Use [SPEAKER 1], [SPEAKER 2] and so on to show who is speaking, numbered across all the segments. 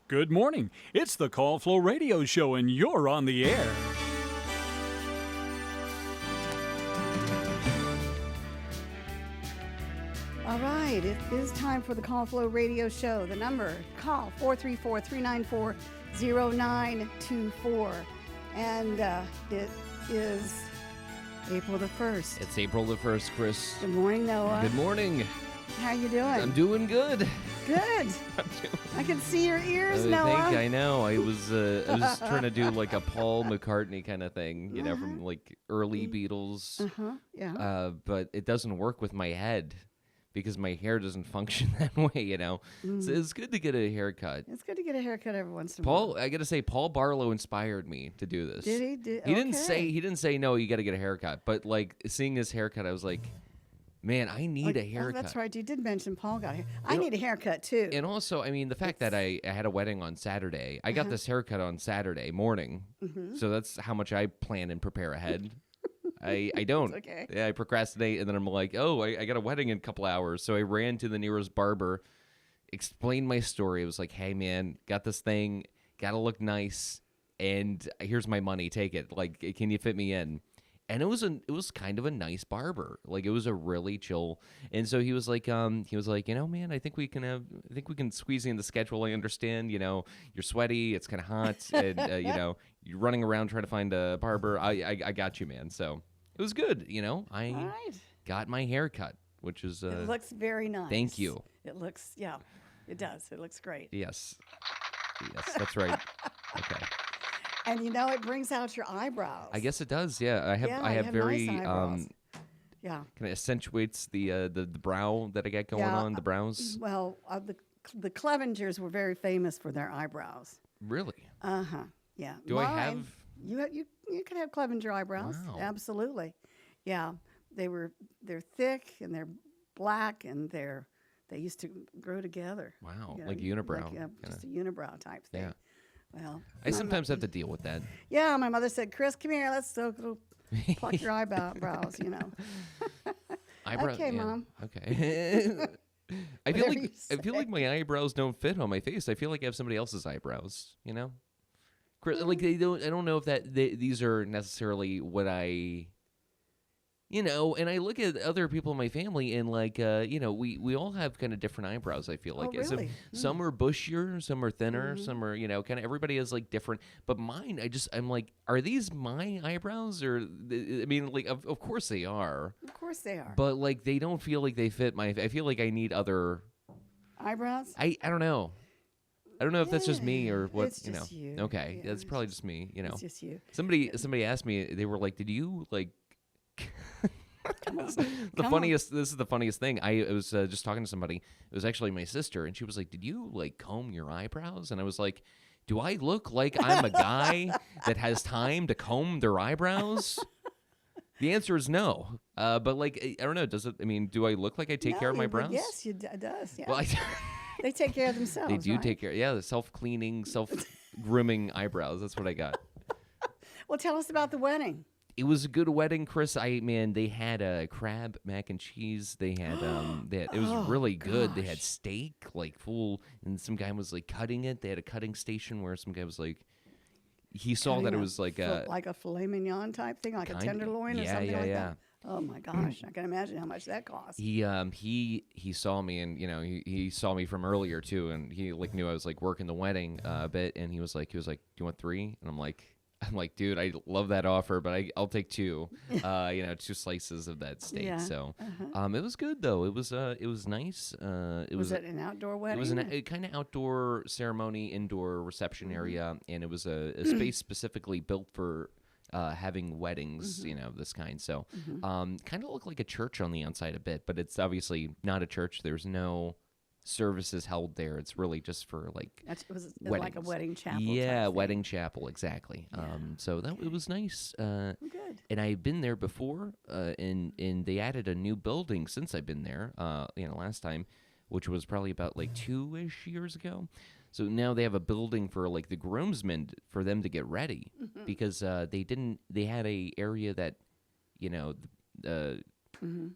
[SPEAKER 1] Good morning. It's the Call Flo Radio Show, and you're on the air.
[SPEAKER 2] All right, it is time for the Call Flo Radio Show. The number, call 434-394-0924. And it is April the 1st.
[SPEAKER 3] It's April the 1st, Chris.
[SPEAKER 2] Good morning, Noah.
[SPEAKER 3] Good morning.
[SPEAKER 2] How you doing?
[SPEAKER 3] I'm doing good.
[SPEAKER 2] Good. I can see your ears, Noah.
[SPEAKER 3] I know. I was trying to do like a Paul McCartney kind of thing, you know, from like early Beatles.
[SPEAKER 2] Yeah.
[SPEAKER 3] But it doesn't work with my head because my hair doesn't function that way, you know. So it's good to get a haircut.
[SPEAKER 2] It's good to get a haircut every once in a while.
[SPEAKER 3] I got to say, Paul Barlow inspired me to do this.
[SPEAKER 2] Did he?
[SPEAKER 3] He didn't say no, you got to get a haircut. But like seeing his haircut, I was like, man, I need a haircut.
[SPEAKER 2] Oh, that's right. You did mention Paul got hair. I need a haircut too.
[SPEAKER 3] And also, I mean, the fact that I had a wedding on Saturday, I got this haircut on Saturday morning. So that's how much I plan and prepare ahead. I don't.
[SPEAKER 2] Okay.
[SPEAKER 3] Yeah, I procrastinate, and then I'm like, oh, I got a wedding in a couple hours. So I ran to the nearest barber, explained my story. It was like, hey, man, got this thing, got to look nice, and here's my money. Take it. Like, can you fit me in? And it was kind of a nice barber. Like, it was a really chill. And so he was like, you know, man, I think we can squeeze in the schedule. I understand, you know, you're sweaty, it's kind of hot, and you know, you're running around trying to find a barber. I got you, man. So it was good, you know. I got my hair cut, which is
[SPEAKER 2] it looks very nice.
[SPEAKER 3] Thank you.
[SPEAKER 2] It looks, yeah, it does. It looks great.
[SPEAKER 3] Yes, that's right. Okay.
[SPEAKER 2] And you know, it brings out your eyebrows.
[SPEAKER 3] I guess it does. Yeah, I have very
[SPEAKER 2] nice eyebrows. Yeah.
[SPEAKER 3] Kind of accentuates the brow that I got going on. The brows.
[SPEAKER 2] Well, the Clevengers were very famous for their eyebrows.
[SPEAKER 3] Really?
[SPEAKER 2] Yeah.
[SPEAKER 3] Do I have?
[SPEAKER 2] You can have Clevenger eyebrows.
[SPEAKER 3] Wow.
[SPEAKER 2] Absolutely. Yeah. They're thick and they're black and they used to grow together.
[SPEAKER 3] Wow,
[SPEAKER 2] You know,
[SPEAKER 3] like unibrow.
[SPEAKER 2] just a unibrow type thing.
[SPEAKER 3] Yeah.
[SPEAKER 2] Well,
[SPEAKER 3] I sometimes have to deal with that.
[SPEAKER 2] yeah, my mother said, "Chris, come here. Let's go pluck your eyebrows." You know. Okay,
[SPEAKER 3] yeah.
[SPEAKER 2] Mom.
[SPEAKER 3] Okay. I feel
[SPEAKER 2] Whatever you
[SPEAKER 3] like my eyebrows don't fit on my face. I feel like I have somebody else's eyebrows. You know, like they don't. I don't know if these are necessarily what I. You know, and I look at other people in my family, and like, you know, we all have kind of different eyebrows. I feel like
[SPEAKER 2] really?
[SPEAKER 3] Some are bushier, some are thinner, some are, you know, kind of everybody has like different. But mine, I'm like, are these my eyebrows, or I mean, like, of course they are.
[SPEAKER 2] Of course they are.
[SPEAKER 3] But like, they don't feel like they fit my. I feel like I need other
[SPEAKER 2] eyebrows.
[SPEAKER 3] I don't know. I don't know if that's just me or what.
[SPEAKER 2] It's just you.
[SPEAKER 3] Okay,
[SPEAKER 2] Yeah,
[SPEAKER 3] that's probably just me. You know,
[SPEAKER 2] It's just you.
[SPEAKER 3] Somebody asked me. They were like, "Did you like?" This is the funniest thing. I was just talking to somebody. It was actually my sister, and she was like, "Did you like comb your eyebrows?" And I was like, "Do I look like I'm a guy that has time to comb their eyebrows?" The answer is no. But like, I don't know. Does it? I mean, do I look like I take care of my brows?
[SPEAKER 2] Yes, it does. Yeah.
[SPEAKER 3] Well,
[SPEAKER 2] They take care of themselves.
[SPEAKER 3] they do
[SPEAKER 2] right?
[SPEAKER 3] take care. Yeah, the self-cleaning, self-grooming eyebrows. That's what I got.
[SPEAKER 2] Well, tell us about the wedding.
[SPEAKER 3] It was a good wedding, Chris. They had a crab mac and cheese. They had it was really good. They had steak, like full, and some guy was like cutting it. They had a cutting station where some guy was like, he saw that it was like
[SPEAKER 2] a filet mignon type thing, like a tenderloin or something like that. Oh my gosh, I can imagine how much that costs.
[SPEAKER 3] He saw me, and you know he saw me from earlier too, and he like knew I was like working the wedding a bit, and he was like, do you want 3? And I'm like, dude, I love that offer, but I'll take 2. You know, 2 slices of that steak.
[SPEAKER 2] Yeah.
[SPEAKER 3] So, it was good though. It was nice.
[SPEAKER 2] Was it an outdoor wedding?
[SPEAKER 3] It was a kind of outdoor ceremony, indoor reception area, and it was a space specifically built for having weddings, you know, this kind. So, kind of looked like a church on the outside a bit, but it's obviously not a church. There's no services held there. It's really just for like
[SPEAKER 2] was like a wedding chapel.
[SPEAKER 3] Yeah, wedding chapel, exactly.
[SPEAKER 2] Yeah.
[SPEAKER 3] So it was nice.
[SPEAKER 2] Good.
[SPEAKER 3] And I've been there before, and they added a new building since I've been there. You know, last time, which was probably about like 2-ish years ago. So now they have a building for like the groomsmen for them to get ready because they had a area that, you know,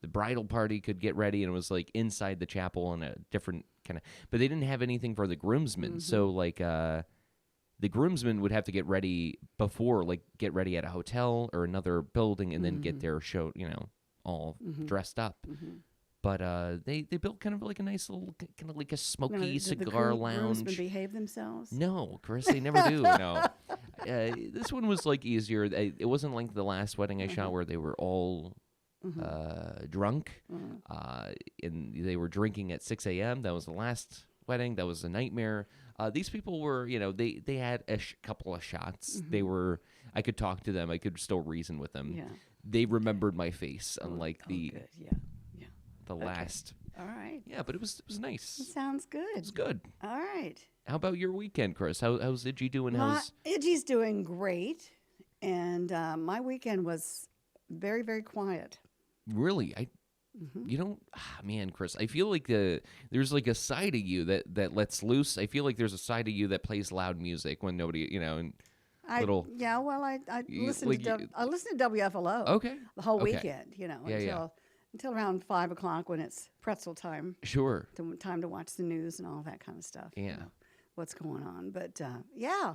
[SPEAKER 3] the bridal party could get ready, and it was like inside the chapel in a different kind of. But they didn't have anything for the groomsmen, so like the groomsmen would have to get ready before, like get ready at a hotel or another building, and then get their show, all dressed up. But they built kind of like a nice little, kind of like a smoky
[SPEAKER 2] Did
[SPEAKER 3] cigar
[SPEAKER 2] the
[SPEAKER 3] lounge.
[SPEAKER 2] groomsmen behave themselves?
[SPEAKER 3] No, Chris, they never do. No, this one was like easier. It wasn't like the last wedding I shot where they were all drunk, and they were drinking at 6 a.m. That was the last wedding. That was a nightmare. These people were, they had a couple of shots. They were. I could talk to them. I could still reason with them.
[SPEAKER 2] Yeah.
[SPEAKER 3] They remembered my face, unlike the
[SPEAKER 2] Good. Yeah.
[SPEAKER 3] last.
[SPEAKER 2] All right.
[SPEAKER 3] Yeah, but it was nice.
[SPEAKER 2] Sounds good.
[SPEAKER 3] It was good.
[SPEAKER 2] All right.
[SPEAKER 3] How about your weekend, Chris? How's Iggy doing?
[SPEAKER 2] Iggy's doing great, and my weekend was very, very quiet.
[SPEAKER 3] Really, you don't, man, Chris. I feel like there's like a side of you that lets loose. I feel like there's a side of you that plays loud music when nobody, and
[SPEAKER 2] I listened to WFLO.
[SPEAKER 3] Okay.
[SPEAKER 2] The whole
[SPEAKER 3] Okay.
[SPEAKER 2] weekend,
[SPEAKER 3] Yeah,
[SPEAKER 2] until around 5 o'clock when it's pretzel time.
[SPEAKER 3] Sure.
[SPEAKER 2] Time to watch the news and all that kind of stuff.
[SPEAKER 3] Yeah.
[SPEAKER 2] What's going on? But yeah.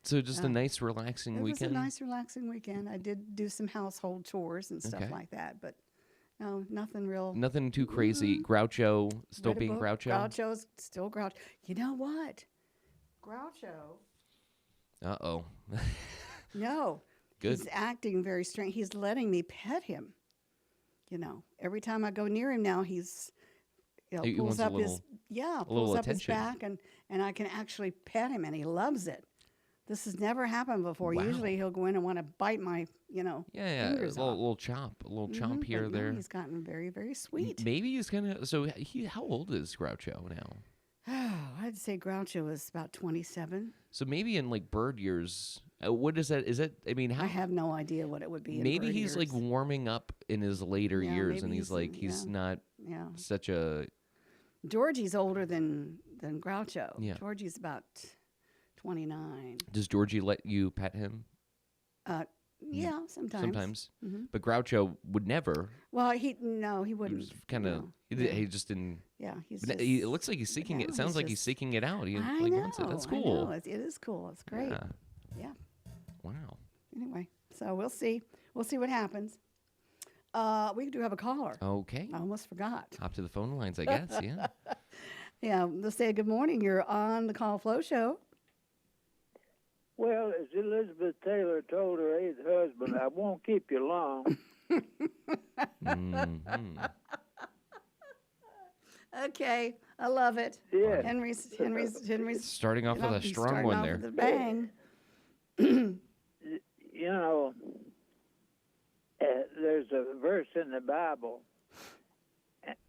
[SPEAKER 3] So just a nice, relaxing weekend.
[SPEAKER 2] It was a nice, relaxing weekend. I did do some household chores and stuff like that, but no, nothing real.
[SPEAKER 3] Nothing too crazy. Groucho still being Groucho.
[SPEAKER 2] Groucho's still Groucho. You know what? Groucho.
[SPEAKER 3] Uh-oh.
[SPEAKER 2] No.
[SPEAKER 3] Good.
[SPEAKER 2] He's acting very strange. He's letting me pet him. Every time I go near him now, he's
[SPEAKER 3] He
[SPEAKER 2] pulls
[SPEAKER 3] wants a
[SPEAKER 2] up
[SPEAKER 3] little
[SPEAKER 2] pulls up
[SPEAKER 3] attention.
[SPEAKER 2] his back, and I can actually pet him, and he loves it. This has never happened before.
[SPEAKER 3] Wow.
[SPEAKER 2] Usually he'll go in and want to bite my,
[SPEAKER 3] Yeah,
[SPEAKER 2] fingers
[SPEAKER 3] a
[SPEAKER 2] off.
[SPEAKER 3] little chomp here or
[SPEAKER 2] But no,
[SPEAKER 3] there.
[SPEAKER 2] he's gotten very, very sweet.
[SPEAKER 3] Maybe he's gonna. So how old is Groucho now?
[SPEAKER 2] I'd say Groucho is about 27.
[SPEAKER 3] So maybe in like bird years. What is that? Is it? I mean, how?
[SPEAKER 2] I have no idea what it would be.
[SPEAKER 3] Maybe
[SPEAKER 2] in
[SPEAKER 3] he's like
[SPEAKER 2] years.
[SPEAKER 3] warming up in his later
[SPEAKER 2] Yeah,
[SPEAKER 3] years,
[SPEAKER 2] maybe
[SPEAKER 3] and he's like he's not
[SPEAKER 2] Yeah.
[SPEAKER 3] such a.
[SPEAKER 2] Georgie's older than Groucho.
[SPEAKER 3] Yeah.
[SPEAKER 2] Georgie's about 29.
[SPEAKER 3] Does Georgie let you pet him?
[SPEAKER 2] Yeah, sometimes.
[SPEAKER 3] Sometimes,
[SPEAKER 2] Mm-hmm.
[SPEAKER 3] but Groucho would never.
[SPEAKER 2] Well, he
[SPEAKER 3] He
[SPEAKER 2] wouldn't.
[SPEAKER 3] was kind of.
[SPEAKER 2] no.
[SPEAKER 3] He just didn't.
[SPEAKER 2] Yeah, he's
[SPEAKER 3] But
[SPEAKER 2] just,
[SPEAKER 3] it looks like he's seeking it.
[SPEAKER 2] no,
[SPEAKER 3] Sounds
[SPEAKER 2] he's
[SPEAKER 3] like he's
[SPEAKER 2] just-
[SPEAKER 3] seeking it out. He
[SPEAKER 2] I
[SPEAKER 3] like,
[SPEAKER 2] know.
[SPEAKER 3] wants it. That's
[SPEAKER 2] I
[SPEAKER 3] cool.
[SPEAKER 2] know. It is cool. It's great.
[SPEAKER 3] Yeah.
[SPEAKER 2] Yeah.
[SPEAKER 3] Wow.
[SPEAKER 2] Anyway, so we'll see. We'll see what happens. We do have a caller.
[SPEAKER 3] Okay.
[SPEAKER 2] I almost forgot.
[SPEAKER 3] Hop to the phone lines, I guess. Yeah.
[SPEAKER 2] Yeah, let's say good morning. You're on the Call Flo Show.
[SPEAKER 4] Well, as Elizabeth Taylor told her eighth husband, I won't keep you long.
[SPEAKER 3] Mhm.
[SPEAKER 2] Okay, I love it.
[SPEAKER 4] Yeah.
[SPEAKER 2] Henry's
[SPEAKER 3] Starting off with a
[SPEAKER 2] he's
[SPEAKER 3] strong
[SPEAKER 2] starting
[SPEAKER 3] one
[SPEAKER 2] off
[SPEAKER 3] there.
[SPEAKER 2] with a bang.
[SPEAKER 4] You know, there's a verse in the Bible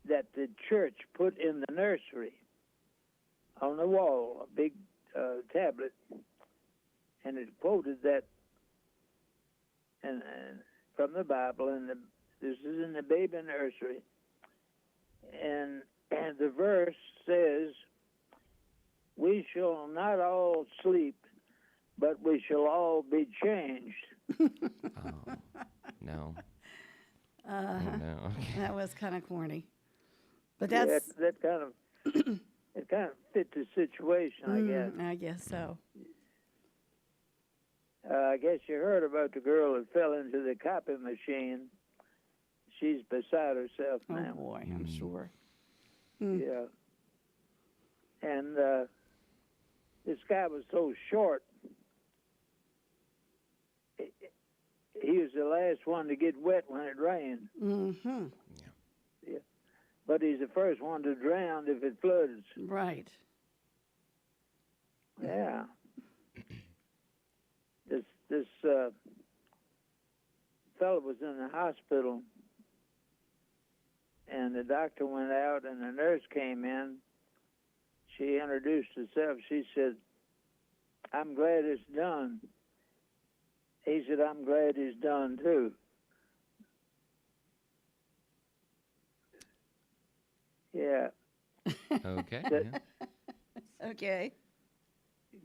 [SPEAKER 4] that the church put in the nursery on the wall, a big tablet, and it quoted that and from the Bible, and this is in the baby nursery, and the verse says, "We shall not all sleep, but we shall all be changed."
[SPEAKER 3] Oh, no. Oh, no. Okay.
[SPEAKER 2] That was kind of corny, but
[SPEAKER 4] Yeah,
[SPEAKER 2] that's
[SPEAKER 4] that kind of it kind of fit the situation, I guess.
[SPEAKER 2] I guess so.
[SPEAKER 4] I guess you heard about the girl that fell into the copy machine. She's beside herself
[SPEAKER 2] Oh
[SPEAKER 4] now.
[SPEAKER 2] boy, I'm sure.
[SPEAKER 4] Yeah. And this guy was so short. He was the last one to get wet when it rained.
[SPEAKER 2] Mm-hmm.
[SPEAKER 4] Yeah. But he's the first one to drown if it floods.
[SPEAKER 2] Right.
[SPEAKER 4] Yeah. This fellow was in the hospital, and the doctor went out, and the nurse came in. She introduced herself. She said, "I'm glad it's done." He said, "I'm glad it's done too." Yeah,
[SPEAKER 3] Okay. Yeah.
[SPEAKER 2] Okay.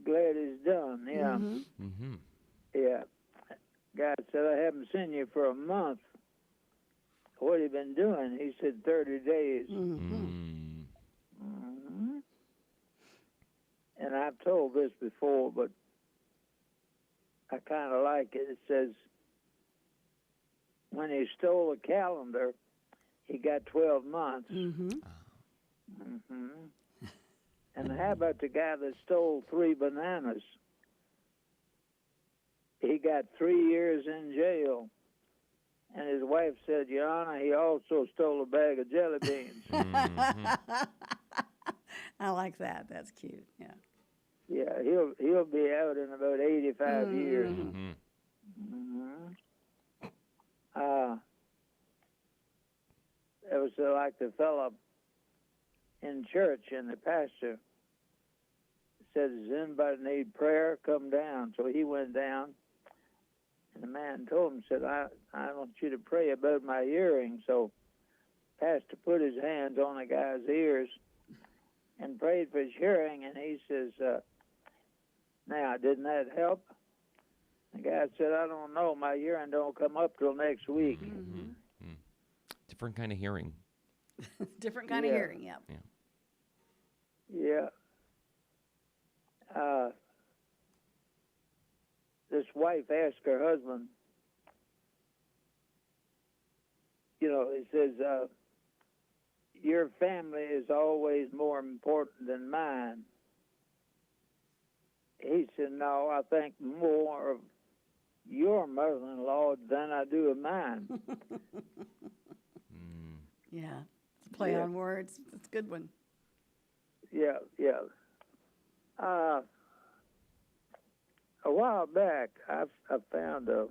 [SPEAKER 4] glad it's done. Yeah,
[SPEAKER 3] Mm-hmm.
[SPEAKER 4] yeah. God said, "I haven't seen you for a month. What have you been doing?" He said, 30 days.
[SPEAKER 2] Mm-hmm.
[SPEAKER 3] Mm.
[SPEAKER 4] and I've told this before, but I kind of like it. It says, when he stole a calendar, he got 12 months.
[SPEAKER 2] Mm-hmm.
[SPEAKER 4] And how about the guy that stole 3 bananas? He got 3 years in jail. And his wife said, Your Honor, he also stole a bag of jelly beans.
[SPEAKER 2] I like that. That's cute. Yeah.
[SPEAKER 4] Yeah, he'll be out in about 85 years. It was like the fellow in church, and the pastor said, Does anybody need prayer? Come down. So he went down, and the man told him, said, I want you to pray about my hearing. So pastor put his hands on the guy's ears and prayed for his hearing, and he says, now, didn't that help? The guy said, I don't know. My hearing don't come up till next week.
[SPEAKER 3] Different kind of hearing.
[SPEAKER 2] Different kind of hearing, yeah.
[SPEAKER 4] Yeah. This wife asked her husband, he says, your family is always more important than mine. He said, no, I think more of your mother-in-law than I do of mine.
[SPEAKER 2] Yeah. It's a play on words. It's a good one.
[SPEAKER 4] Yeah. A while back, I found a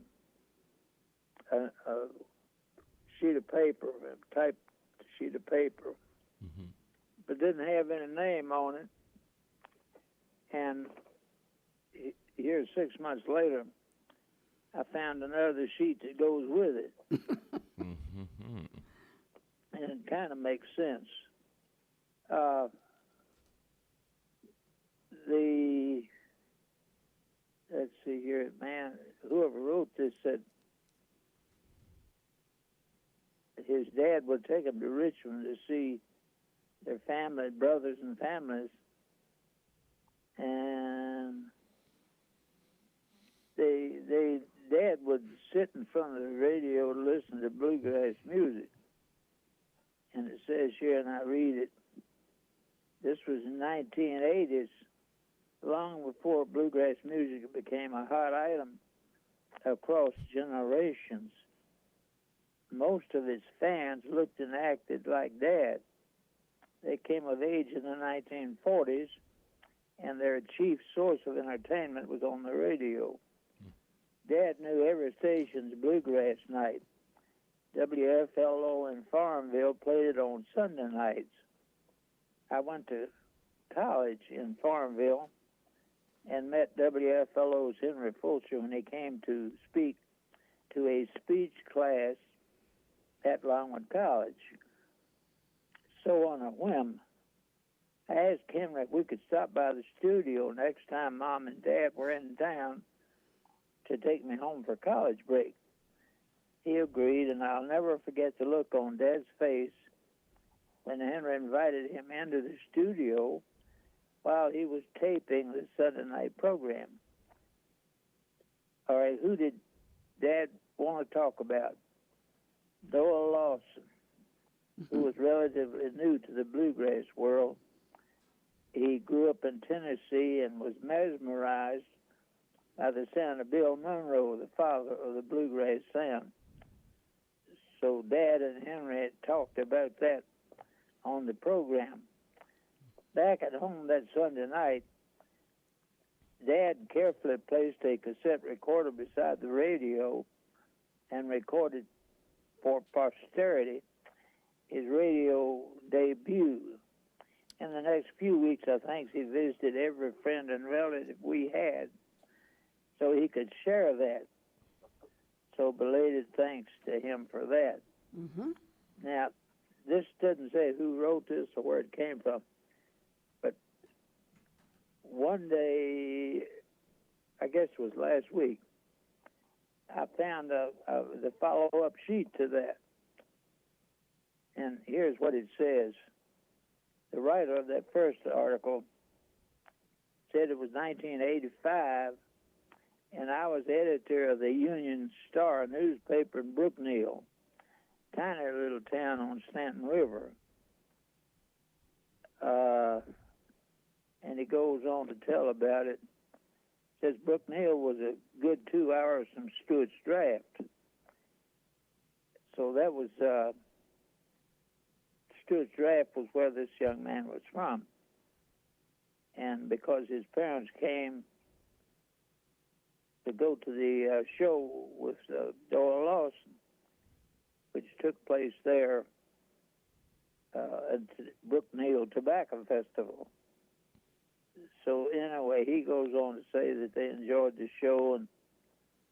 [SPEAKER 4] sheet of paper, a typed sheet of paper, but didn't have any name on it. And here, 6 months later, I found another sheet that goes with it. And it kind of makes sense. Let's see here, man, whoever wrote this said his dad would take him to Richmond to see their family, brothers and families, and Dad would sit in front of the radio to listen to bluegrass music. And it says here, and I read it, this was in 1980s, long before bluegrass music became a hot item across generations. Most of its fans looked and acted like Dad. They came of age in the 1940s, and their chief source of entertainment was on the radio. Dad knew every station's bluegrass night. WFLO in Farmville played it on Sunday nights. I went to college in Farmville and met WFLO's Henry Fulcher when he came to speak to a speech class at Longwood College. So on a whim, I asked Henry if we could stop by the studio next time Mom and Dad were in town to take me home for college break. He agreed, and I'll never forget the look on Dad's face when Henry invited him into the studio while he was taping the Sunday night program. All right, who did Dad want to talk about? Doyle Lawson, who was relatively new to the bluegrass world. He grew up in Tennessee and was mesmerized by the sound of Bill Monroe, the father of the bluegrass sound. So Dad and Henry had talked about that on the program. Back at home that Sunday night, Dad carefully placed a cassette recorder beside the radio and recorded for posterity his radio debut. In the next few weeks, I think he visited every friend and relative we had so he could share that. So belated thanks to him for that. Now, this doesn't say who wrote this or where it came from, but one day, I guess it was last week, I found the follow-up sheet to that. And here's what it says. The writer of that first article said said it was 1985, and I was editor of the Union Star newspaper in Brookneal, tiny little town on Stanton River. And he goes on to tell about it. Says Brookneal was a good 2 hours from Stewart's Draft. So that was Stewart's Draft was where this young man was from. And because his parents came to go to the show with Doyle Lawson, which took place there at the Brookneal Tobacco Festival. So anyway, he goes on to say that they enjoyed the show and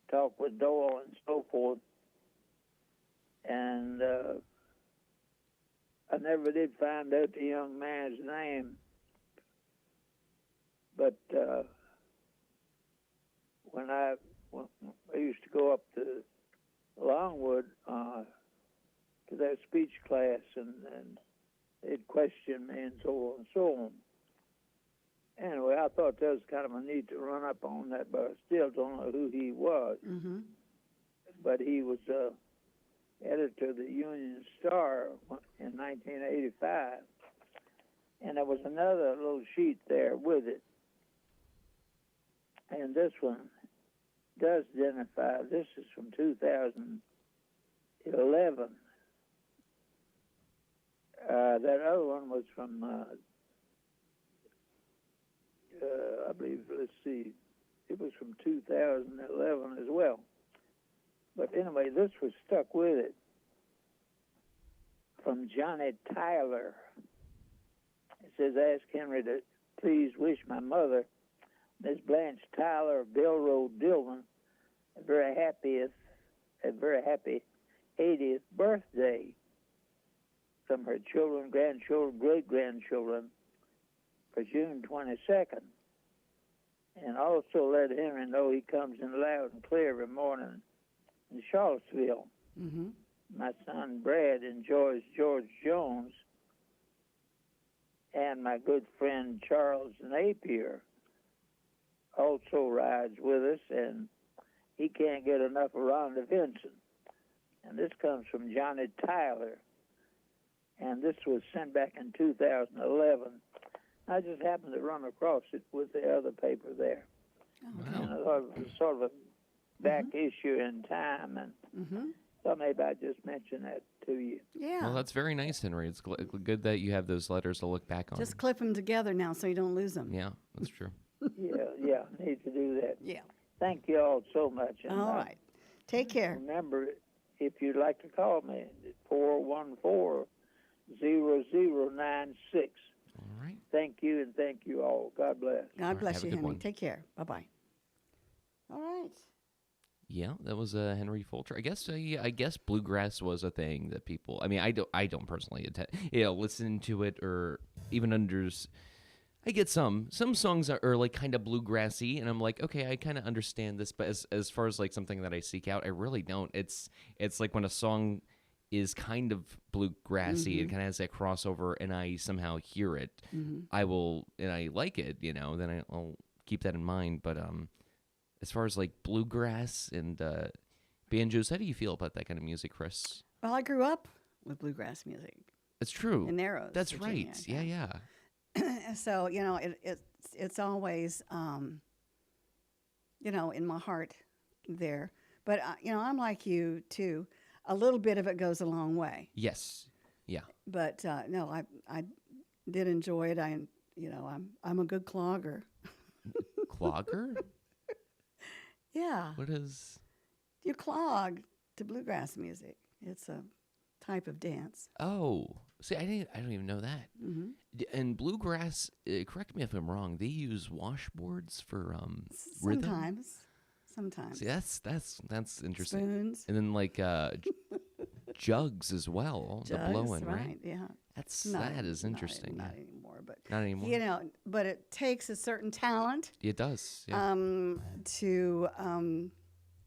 [SPEAKER 4] talked with Doyle and so forth. And I never did find out the young man's name, but when I used to go up to Longwood to that speech class, and they'd question me and so on and so on. Anyway, I thought that was kind of a neat to run up on that, but I still don't know who he was.
[SPEAKER 2] Mm-hmm.
[SPEAKER 4] But he was editor of the Union Star in 1985. And there was another little sheet there with it. And this one does identify, this is from 2011. That other one was from, I believe, let's see, it was from 2011 as well. But anyway, this was stuck with it from Johnny Tyler. It says, ask Henry to please wish my mother, Miss Blanche Tyler of Bill Road, Dillon, a very happy 80th birthday from her children, grandchildren, great-grandchildren for June 22nd. And also let Henry know he comes in loud and clear every morning in Charlottesville.
[SPEAKER 2] Mm-hmm.
[SPEAKER 4] My son Brad enjoys George Jones, and my good friend Charles Napier also rides with us, and he can't get enough of Rhonda Vincent. And this comes from Johnny Tyler, and this was sent back in 2011. I just happened to run across it with the other paper there.
[SPEAKER 2] Oh,
[SPEAKER 4] And I thought it was sort of a back issue in time, and thought maybe I'd just mention that to you.
[SPEAKER 2] yeah.
[SPEAKER 3] Well, that's very nice, Henry. It's good that you have those letters to look back on.
[SPEAKER 2] Just clip them together now so you don't lose them.
[SPEAKER 3] Yeah, that's true.
[SPEAKER 4] Yeah, need to do that.
[SPEAKER 2] Yeah.
[SPEAKER 4] Thank you all so much. And
[SPEAKER 2] All right. Take care.
[SPEAKER 4] remember, if you'd like to call me, 414-0096.
[SPEAKER 3] All right.
[SPEAKER 4] Thank you, and thank you all. God bless.
[SPEAKER 2] God bless
[SPEAKER 3] have a
[SPEAKER 2] you,
[SPEAKER 3] good
[SPEAKER 2] Henry.
[SPEAKER 3] one.
[SPEAKER 2] Take care. Bye-bye. All right.
[SPEAKER 3] Yeah, that was Henry Fulcher. I guess bluegrass was a thing that people. I mean, I don't personally listen to it or even I get some songs are like kind of bluegrassy, and I'm like, okay, I kind of understand this, but as far as like something that I seek out, I really don't. It's like when a song is kind of bluegrassy, it kind of has that crossover, and I somehow hear it, I will, and I like it, then I'll keep that in mind. But as far as like bluegrass and banjos, how do you feel about that kind of music, Chris?
[SPEAKER 2] Well, I grew up with bluegrass music
[SPEAKER 3] It's true.
[SPEAKER 2] in Narrows.
[SPEAKER 3] That's
[SPEAKER 2] Virginia,
[SPEAKER 3] right. Yeah.
[SPEAKER 2] So, it's always, in my heart there. But, I'm like you, too. A little bit of it goes a long way.
[SPEAKER 3] Yes. Yeah.
[SPEAKER 2] But, no, I did enjoy it. I'm a good clogger.
[SPEAKER 3] Clogger?
[SPEAKER 2] Yeah.
[SPEAKER 3] What is?
[SPEAKER 2] You clog to bluegrass music. It's a type of dance.
[SPEAKER 3] Oh, see, I don't even know that. And bluegrass, correct me if I'm wrong, they use washboards for rhythm?
[SPEAKER 2] Sometimes.
[SPEAKER 3] See, that's interesting.
[SPEAKER 2] Spoons.
[SPEAKER 3] And then like jugs as well, the blowing, right?
[SPEAKER 2] Yeah.
[SPEAKER 3] That is interesting.
[SPEAKER 2] Not anymore, but
[SPEAKER 3] Not anymore.
[SPEAKER 2] but it takes a certain talent
[SPEAKER 3] It does. Yeah.
[SPEAKER 2] to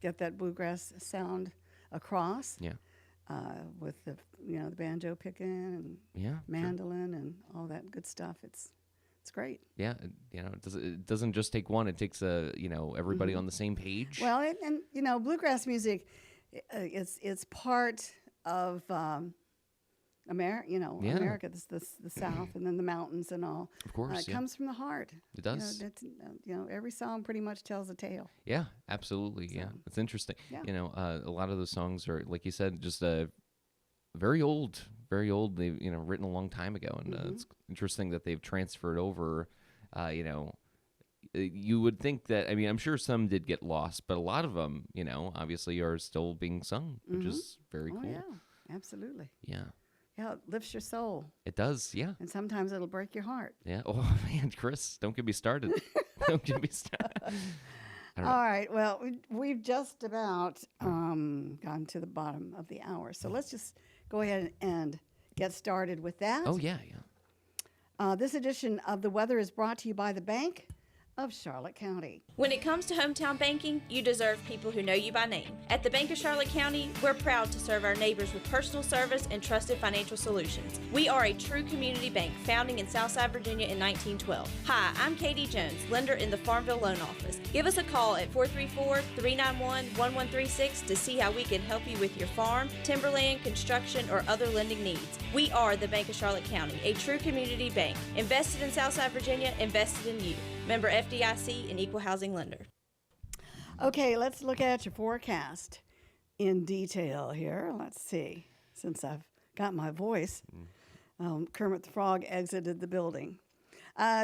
[SPEAKER 2] get that bluegrass sound across.
[SPEAKER 3] Yeah.
[SPEAKER 2] With the banjo picking and
[SPEAKER 3] Yeah.
[SPEAKER 2] mandolin and all that good stuff. It's It's great.
[SPEAKER 3] Yeah, it doesn't just take one. It takes everybody on the same page.
[SPEAKER 2] Well, and bluegrass music, it's part of America.
[SPEAKER 3] Yeah.
[SPEAKER 2] America, the South, and then the mountains and all.
[SPEAKER 3] Of course,
[SPEAKER 2] it
[SPEAKER 3] yeah.
[SPEAKER 2] comes from the heart.
[SPEAKER 3] It does.
[SPEAKER 2] Every song pretty much tells a tale.
[SPEAKER 3] Yeah, absolutely. Yeah, it's interesting.
[SPEAKER 2] Yeah.
[SPEAKER 3] A lot of those songs are, like you said, just very old. Very old. They've written a long time ago, and it's interesting that they've transferred over. You would think that. I mean, I'm sure some did get lost, but a lot of them, obviously are still being sung, which is very cool.
[SPEAKER 2] Yeah, absolutely.
[SPEAKER 3] Yeah.
[SPEAKER 2] Yeah, it lifts your soul,
[SPEAKER 3] It does. Yeah.
[SPEAKER 2] and sometimes it'll break your heart.
[SPEAKER 3] Yeah. Oh man, Chris, don't get me started. Don't get me started.
[SPEAKER 2] All right. Well, we've just about gotten to the bottom of the hour, so let's just go ahead and get started with that.
[SPEAKER 3] Oh yeah, yeah.
[SPEAKER 2] This edition of The Weather is brought to you by the Bank of Charlotte County.
[SPEAKER 5] When it comes to hometown banking, you deserve people who know you by name. At the Bank of Charlotte County, we're proud to serve our neighbors with personal service and trusted financial solutions. We are a true community bank founding in Southside, Virginia in 1912. Hi, I'm Katie Jones, lender in the Farmville Loan Office. Give us a call at 434-391-1136 to see how we can help you with your farm, timberland, construction, or other lending needs. We are the Bank of Charlotte County, a true community bank. Invested in Southside, Virginia, invested in you. Member FDIC and equal housing lender.
[SPEAKER 2] Okay, let's look at your forecast in detail here. Let's see. Since I've got my voice, Kermit the Frog exited the building.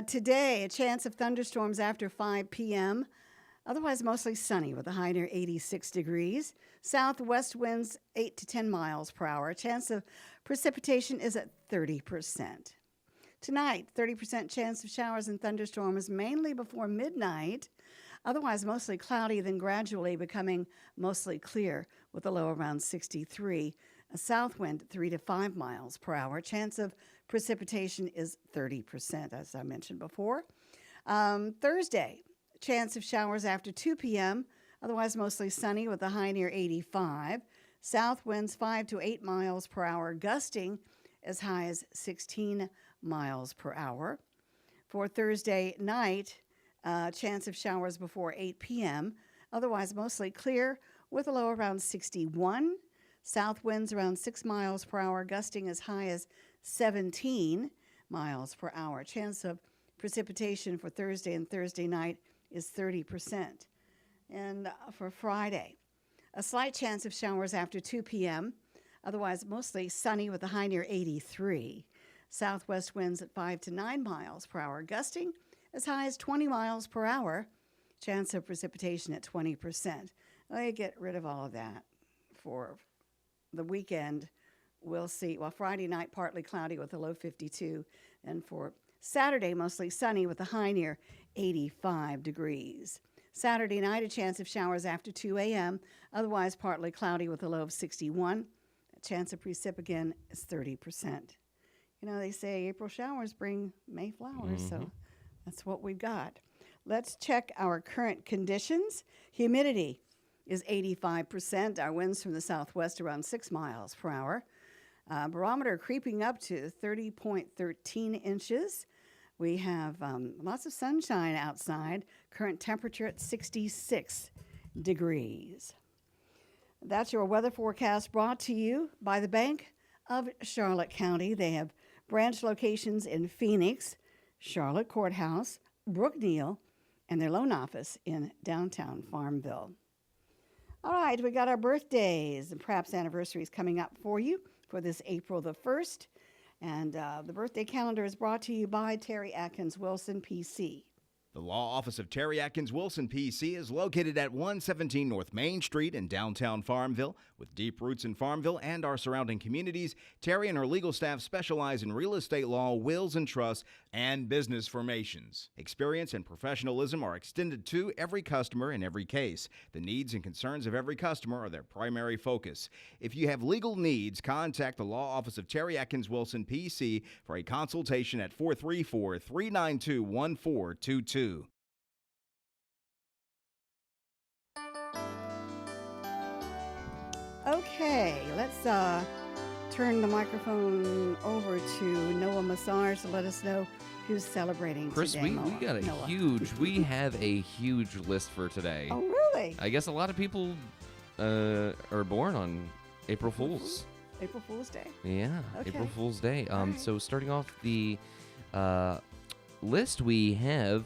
[SPEAKER 2] Today, a chance of thunderstorms after 5 p.m. Otherwise, mostly sunny with a high near 86 degrees. Southwest winds 8 to 10 miles per hour. Chance of precipitation is at 30%. Tonight, 30% chance of showers and thunderstorms mainly before midnight. Otherwise, mostly cloudy, then gradually becoming mostly clear with a low around 63. A south wind 3 to 5 miles per hour. Chance of precipitation is 30%, as I mentioned before. Thursday, chance of showers after 2 p.m. Otherwise, mostly sunny with a high near 85. South winds 5 to 8 miles per hour, gusting as high as 16 miles per hour. For Thursday night, chance of showers before 8 p.m. Otherwise, mostly clear with a low around 61. South winds around 6 miles per hour, gusting as high as 17 miles per hour. Chance of precipitation for Thursday and Thursday night is 30%. And for Friday, a slight chance of showers after 2 p.m. Otherwise, mostly sunny with a high near 83. Southwest winds at 5 to 9 miles per hour, gusting as high as 20 miles per hour. Chance of precipitation at 20%. Well, you get rid of all of that for the weekend. We'll see. Well, Friday night, partly cloudy with a low 52. And for Saturday, mostly sunny with a high near 85 degrees. Saturday night, a chance of showers after 2 a.m. Otherwise, partly cloudy with a low of 61. Chance of precip again is 30%. They say April showers bring May flowers, so that's what we've got. Let's check our current conditions. Humidity is 85%. Our winds from the southwest around 6 miles per hour. Barometer creeping up to 30.13 inches. We have lots of sunshine outside. Current temperature at 66 degrees. That's your weather forecast brought to you by the Bank of Charlotte County. They have branch locations in Phoenix, Charlotte Courthouse, Brookneal, and their loan office in downtown Farmville. All right, we got our birthdays and perhaps anniversaries coming up for you for this April the 1st. And the birthday calendar is brought to you by Terry Atkins Wilson, PC.
[SPEAKER 6] The law office of Terry Atkins Wilson, PC, is located at 117 North Main Street in downtown Farmville. With deep roots in Farmville and our surrounding communities, Terry and her legal staff specialize in real estate law, wills and trusts, and business formations. Experience and professionalism are extended to every customer in every case. The needs and concerns of every customer are their primary focus. If you have legal needs, contact the law office of Terry Atkins Wilson, PC, for a consultation at 434-392-1422.
[SPEAKER 2] Okay, let's turn the microphone over to Noah Massage to let us know who's celebrating
[SPEAKER 3] Chris,
[SPEAKER 2] today,
[SPEAKER 3] we got a
[SPEAKER 2] Noah?
[SPEAKER 3] we have a huge list for today.
[SPEAKER 2] Oh, really?
[SPEAKER 3] I guess a lot of people are born on April Fool's.
[SPEAKER 2] April Fool's Day.
[SPEAKER 3] Yeah,
[SPEAKER 2] Okay.
[SPEAKER 3] April Fool's Day.
[SPEAKER 2] All right.
[SPEAKER 3] So starting off the list, we have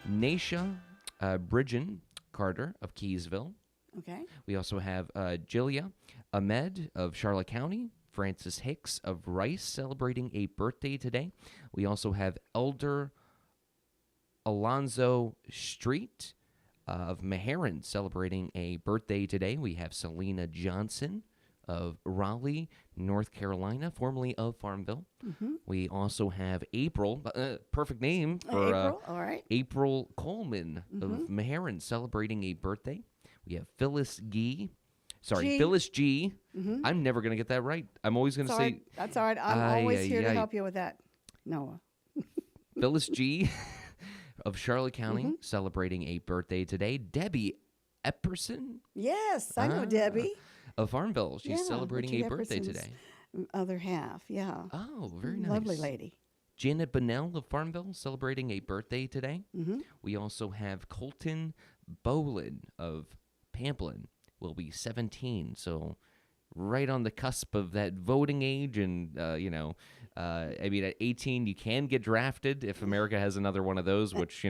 [SPEAKER 3] Nasha Bridgen Carter of Keysville.
[SPEAKER 2] Okay.
[SPEAKER 3] We also have Jilia Ahmed of Charlotte County, Francis Hicks of Rice celebrating a birthday today. We also have Elder Alonzo Street of Meherrin celebrating a birthday today. We have Selena Johnson of Raleigh, North Carolina, formerly of Farmville.
[SPEAKER 2] Mm-hmm.
[SPEAKER 3] We also have April, perfect name for
[SPEAKER 2] April. All right.
[SPEAKER 3] April Coleman of Meherrin celebrating a birthday. We have Phyllis G. Phyllis G.
[SPEAKER 2] Mm-hmm.
[SPEAKER 3] I'm never going to get that right. I'm always going to say
[SPEAKER 2] That's all right. I'm always here to help you with that, Noah.
[SPEAKER 3] Phyllis G. of Charlotte County celebrating a birthday today. Debbie Epperson
[SPEAKER 2] Yes, I know Debbie.
[SPEAKER 3] of Farmville. She's
[SPEAKER 2] Yeah,
[SPEAKER 3] celebrating
[SPEAKER 2] Richie
[SPEAKER 3] a birthday
[SPEAKER 2] Epperson's
[SPEAKER 3] today.
[SPEAKER 2] Other half, yeah.
[SPEAKER 3] Oh, very nice.
[SPEAKER 2] Lovely lady.
[SPEAKER 3] Janet Bonnell of Farmville celebrating a birthday today.
[SPEAKER 2] Mm-hmm.
[SPEAKER 3] We also have Colton Bolin of Pamplin will be 17, so right on the cusp of that voting age. And, I mean, at 18, you can get drafted if America has another one of those, which,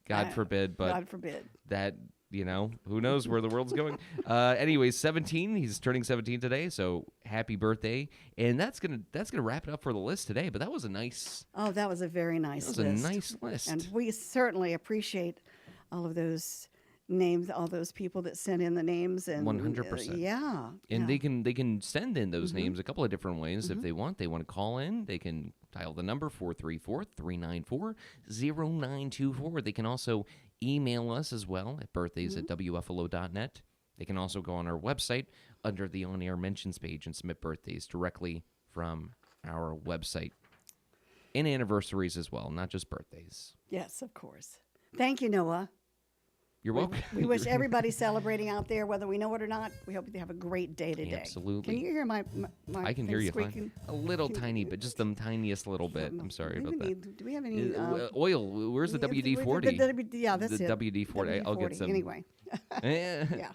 [SPEAKER 3] God forbid, but
[SPEAKER 2] God forbid.
[SPEAKER 3] that, who knows where the world's going. Anyways, 17, he's turning 17 today, so happy birthday. And that's gonna wrap it up for the list today, but that was a nice...
[SPEAKER 2] Oh, that was a very nice list.
[SPEAKER 3] That was a nice list.
[SPEAKER 2] And we certainly appreciate all of those names, all those people that sent in the names. And
[SPEAKER 3] 100%.
[SPEAKER 2] Yeah.
[SPEAKER 3] And
[SPEAKER 2] yeah.
[SPEAKER 3] they can send in those names a couple of different ways if they want. They want to call in, they can dial the number 434-394-0924. They can also email us as well at birthdays@wflo.net. They can also go on our website under the on-air mentions page and submit birthdays directly from our website. And anniversaries as well, not just birthdays.
[SPEAKER 2] Yes, of course. Thank you, Noah.
[SPEAKER 3] You're welcome.
[SPEAKER 2] We wish everybody celebrating out there, whether we know it or not, we hope they have a great day today.
[SPEAKER 3] Absolutely.
[SPEAKER 2] Can you hear my
[SPEAKER 3] I can
[SPEAKER 2] thing
[SPEAKER 3] hear you
[SPEAKER 2] squeaking?
[SPEAKER 3] fine. A little tiny bit, just the tiniest little bit. I'm sorry about that.
[SPEAKER 2] Do we have any...
[SPEAKER 3] Oil. Where's the WD-40?
[SPEAKER 2] Yeah, that's
[SPEAKER 3] the
[SPEAKER 2] it.
[SPEAKER 3] WD-40. I'll get some.
[SPEAKER 2] Anyway.
[SPEAKER 3] Yeah.
[SPEAKER 2] Yeah.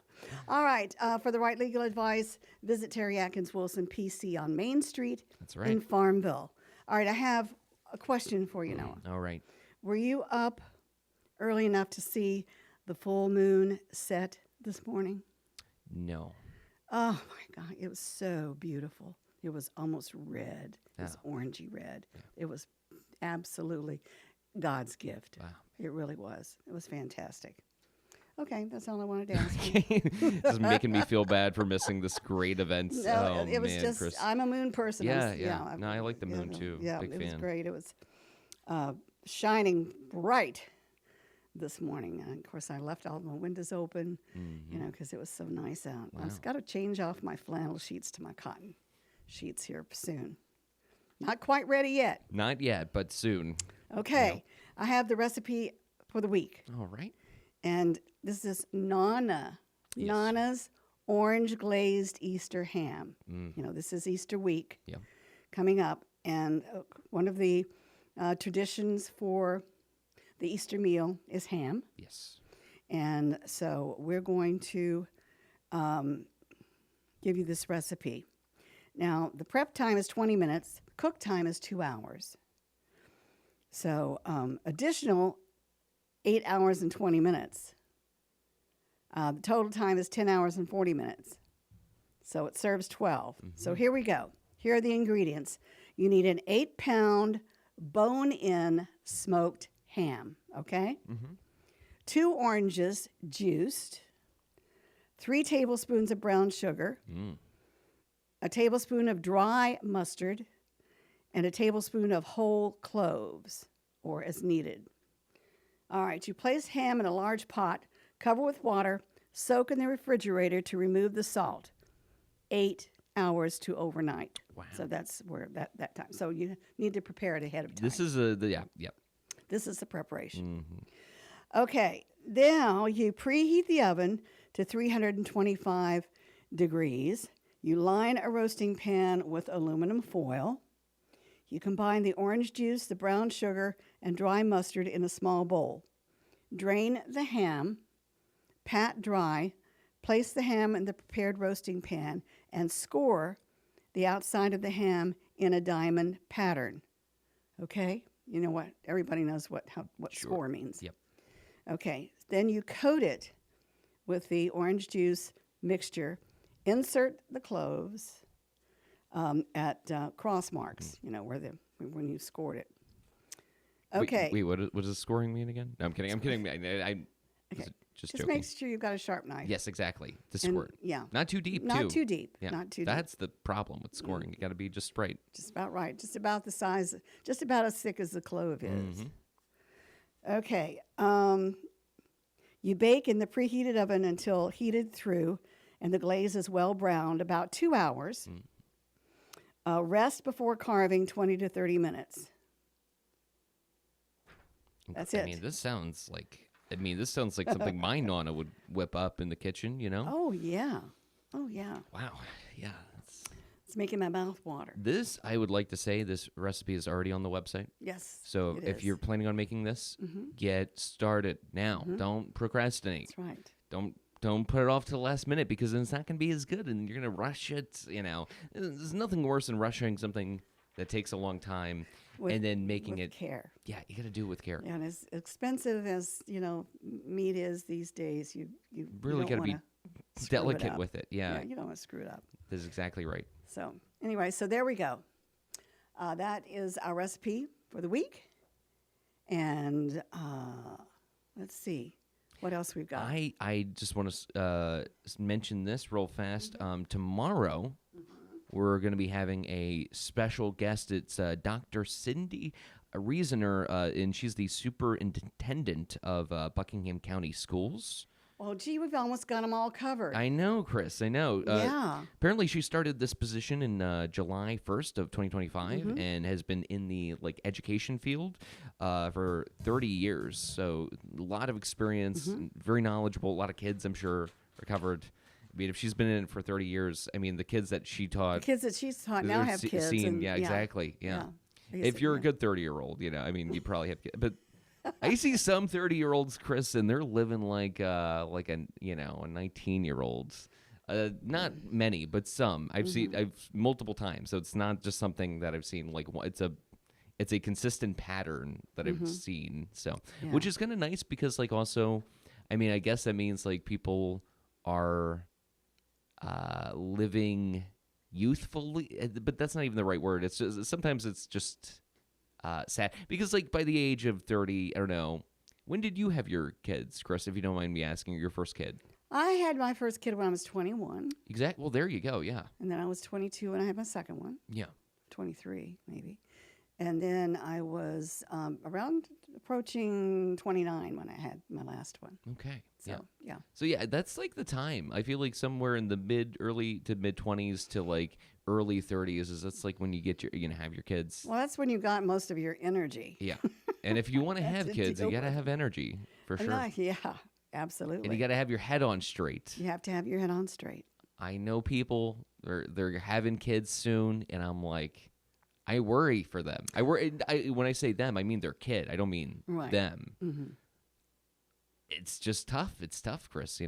[SPEAKER 2] All right. For the right legal advice, visit Terry Atkins Wilson, PC on Main Street
[SPEAKER 3] That's right.
[SPEAKER 2] in Farmville. All right. I have a question for you, Noah.
[SPEAKER 3] All right.
[SPEAKER 2] Were you up early enough to see the full moon set this morning?
[SPEAKER 3] No.
[SPEAKER 2] Oh, my God. It was so beautiful. It was almost red. It was orangey red. Yeah. It was absolutely God's gift.
[SPEAKER 3] Wow.
[SPEAKER 2] It really was. It was fantastic. Okay, that's all I wanted to ask you.
[SPEAKER 3] This is making me feel bad for missing this great event.
[SPEAKER 2] No,
[SPEAKER 3] oh,
[SPEAKER 2] it was
[SPEAKER 3] man,
[SPEAKER 2] just,
[SPEAKER 3] Chris.
[SPEAKER 2] I'm a moon person.
[SPEAKER 3] Yeah. No, I like the moon too.
[SPEAKER 2] Yeah,
[SPEAKER 3] Big
[SPEAKER 2] it was
[SPEAKER 3] fan.
[SPEAKER 2] great. It was shining bright this morning. And of course, I left all my windows open, because it was so nice out.
[SPEAKER 3] Wow.
[SPEAKER 2] I've got to change off my flannel sheets to my cotton sheets here soon. Not quite ready yet.
[SPEAKER 3] Not yet, but soon.
[SPEAKER 2] Okay, I have the recipe for the week.
[SPEAKER 3] All right.
[SPEAKER 2] And this is Nana.
[SPEAKER 3] Yes.
[SPEAKER 2] Nana's orange glazed Easter ham. This is Easter week coming up. And one of the traditions for the Easter meal is ham.
[SPEAKER 3] Yes.
[SPEAKER 2] And so we're going to give you this recipe. Now, the prep time is 20 minutes. Cook time is 2 hours. So additional 8 hours and 20 minutes. The total time is 10 hours and 40 minutes. So it serves 12. So here we go. Here are the ingredients. You need an 8-pound bone-in smoked ham, okay? 2 oranges juiced, 3 tablespoons of brown sugar, a tablespoon of dry mustard, and a tablespoon of whole cloves, or as needed. All right, you place ham in a large pot, cover with water, soak in the refrigerator to remove the salt. 8 hours to overnight.
[SPEAKER 3] Wow.
[SPEAKER 2] So that's where that time. So you need to prepare it ahead of time.
[SPEAKER 3] This is
[SPEAKER 2] This is the preparation. Okay, now you preheat the oven to 325 degrees. You line a roasting pan with aluminum foil. You combine the orange juice, the brown sugar, and dry mustard in a small bowl. Drain the ham, pat dry, place the ham in the prepared roasting pan, and score the outside of the ham in a diamond pattern. Okay? You know what? Everybody knows what
[SPEAKER 3] Sure.
[SPEAKER 2] score means.
[SPEAKER 3] Yep.
[SPEAKER 2] Okay. Then you coat it with the orange juice mixture. Insert the cloves at cross marks, when you scored it. Okay.
[SPEAKER 3] Wait, what does the scoring mean again? No, I'm kidding. I'm kidding. I
[SPEAKER 2] Okay.
[SPEAKER 3] just
[SPEAKER 2] Just
[SPEAKER 3] joking.
[SPEAKER 2] make sure you've got a sharp knife.
[SPEAKER 3] Yes, exactly. The
[SPEAKER 2] And-
[SPEAKER 3] squirt.
[SPEAKER 2] yeah.
[SPEAKER 3] Not too deep,
[SPEAKER 2] Not
[SPEAKER 3] too.
[SPEAKER 2] too deep.
[SPEAKER 3] Yeah.
[SPEAKER 2] Not too deep.
[SPEAKER 3] That's the problem with scoring. You got to be just right.
[SPEAKER 2] Just about right. Just about the size, just about as thick as the clove is. Okay. You bake in the preheated oven until heated through and the glaze is well browned, about 2 hours. Rest before carving 20 to 30 minutes. That's
[SPEAKER 3] I
[SPEAKER 2] it.
[SPEAKER 3] mean, this sounds like something my nonna would whip up in the kitchen, you know?
[SPEAKER 2] Oh, yeah. Oh, yeah.
[SPEAKER 3] Wow. Yeah.
[SPEAKER 2] It's making my mouth water.
[SPEAKER 3] This, I would like to say, this recipe is already on the website.
[SPEAKER 2] Yes.
[SPEAKER 3] So
[SPEAKER 2] it
[SPEAKER 3] if
[SPEAKER 2] is.
[SPEAKER 3] you're planning on making this, get started now. Don't procrastinate.
[SPEAKER 2] That's right.
[SPEAKER 3] Don't put it off to the last minute because then it's not going to be as good and you're going to rush it, There's nothing worse than rushing something that takes a long time and then making
[SPEAKER 2] with
[SPEAKER 3] it
[SPEAKER 2] care.
[SPEAKER 3] Yeah, you got to do it with care.
[SPEAKER 2] Yeah, and as expensive as meat is these days, you
[SPEAKER 3] Really
[SPEAKER 2] got to
[SPEAKER 3] be delicate with it. Yeah.
[SPEAKER 2] You don't want to screw it up.
[SPEAKER 3] That's exactly right.
[SPEAKER 2] So anyway, so there we go. That is our recipe for the week, and let's see what else we've got.
[SPEAKER 3] I just want to mention this real fast. Tomorrow, we're going to be having a special guest. It's Dr. Cindy Reasoner, and she's the superintendent of Buckingham County Schools.
[SPEAKER 2] Well, gee, we've almost got them all covered.
[SPEAKER 3] I know, Chris. I know.
[SPEAKER 2] Yeah.
[SPEAKER 3] Apparently, she started this position in July 1st of 2025 and has been in the education field for 30 years. So a lot of experience, very knowledgeable. A lot of kids, I'm sure, are covered. I mean, if she's been in it for 30 years, I mean, the kids that she taught,
[SPEAKER 2] the kids that she's taught now have kids. And,
[SPEAKER 3] yeah, exactly. Yeah.
[SPEAKER 2] I guess
[SPEAKER 3] If you're a good 30-year-old, I mean, you probably have kids. But I see some 30-year-olds, Chris, and they're living like a 19-year-old. Not many, but some. I've seen multiple times. So it's not just something that I've seen. It's a consistent pattern that I've seen. So, which is kind of nice because also, I mean, I guess that means people are living youthfully, but that's not even the right word. It's just sometimes it's just sad because by the age of 30, I don't know. When did you have your kids, Chris? If you don't mind me asking, your first kid?
[SPEAKER 2] I had my first kid when I was 21,
[SPEAKER 3] Exactly. Well, there you go. Yeah.
[SPEAKER 2] and then I was 22 when I had my second one.
[SPEAKER 3] Yeah.
[SPEAKER 2] 23 maybe, and then I was around approaching 29 when I had my last one.
[SPEAKER 3] Okay.
[SPEAKER 2] So yeah.
[SPEAKER 3] So yeah, that's the time. I feel somewhere in the early to mid 20s to early 30s is that's when you get you're gonna have your kids.
[SPEAKER 2] Well, that's when you got most of your energy.
[SPEAKER 3] Yeah. And if you want to have
[SPEAKER 2] to
[SPEAKER 3] kids, you
[SPEAKER 2] deal
[SPEAKER 3] gotta
[SPEAKER 2] with.
[SPEAKER 3] have energy for sure.
[SPEAKER 2] Yeah, absolutely.
[SPEAKER 3] And you gotta have your head on straight.
[SPEAKER 2] You have to have your head on straight.
[SPEAKER 3] I know people they're having kids soon, and I'm I worry for them. I worry. When I say them, I mean their kid. I don't mean
[SPEAKER 2] Right.
[SPEAKER 3] them.
[SPEAKER 2] Mm-hmm.
[SPEAKER 3] It's just tough. It's tough, Chris.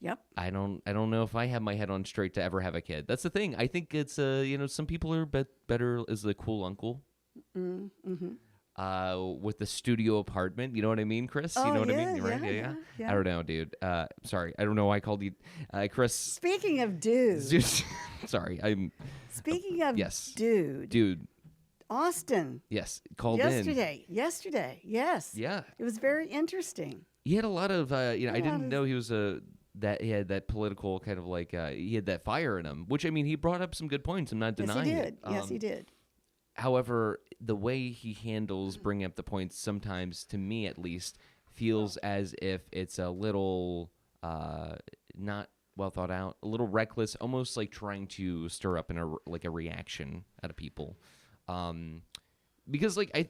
[SPEAKER 2] Yep.
[SPEAKER 3] I don't know if I have my head on straight to ever have a kid. That's the thing. I think it's some people are better as the cool uncle.
[SPEAKER 2] Mm-hmm.
[SPEAKER 3] With the studio apartment. You know what I mean, Chris? You
[SPEAKER 2] Oh,
[SPEAKER 3] know what I
[SPEAKER 2] yeah,
[SPEAKER 3] mean? Right?
[SPEAKER 2] yeah.
[SPEAKER 3] I don't know, dude. Sorry. I don't know why I called you Chris.
[SPEAKER 2] Speaking of dudes,
[SPEAKER 3] Sorry. I'm
[SPEAKER 2] speaking of
[SPEAKER 3] yes.
[SPEAKER 2] dude, Austin,
[SPEAKER 3] Yes. Called
[SPEAKER 2] yesterday, yes.
[SPEAKER 3] Yeah.
[SPEAKER 2] It was very interesting.
[SPEAKER 3] He had a lot of I
[SPEAKER 2] lot
[SPEAKER 3] didn't
[SPEAKER 2] of-
[SPEAKER 3] know he was that he had that political kind of he had that fire in him, which I mean he brought up some good points. I'm not
[SPEAKER 2] Yes,
[SPEAKER 3] denying
[SPEAKER 2] he did.
[SPEAKER 3] it.
[SPEAKER 2] Yes, he did.
[SPEAKER 3] However, the way he handles bringing up the points sometimes, to me at least, feels as if it's a little not well thought out, a little reckless, almost trying to stir up a reaction out of people. Because I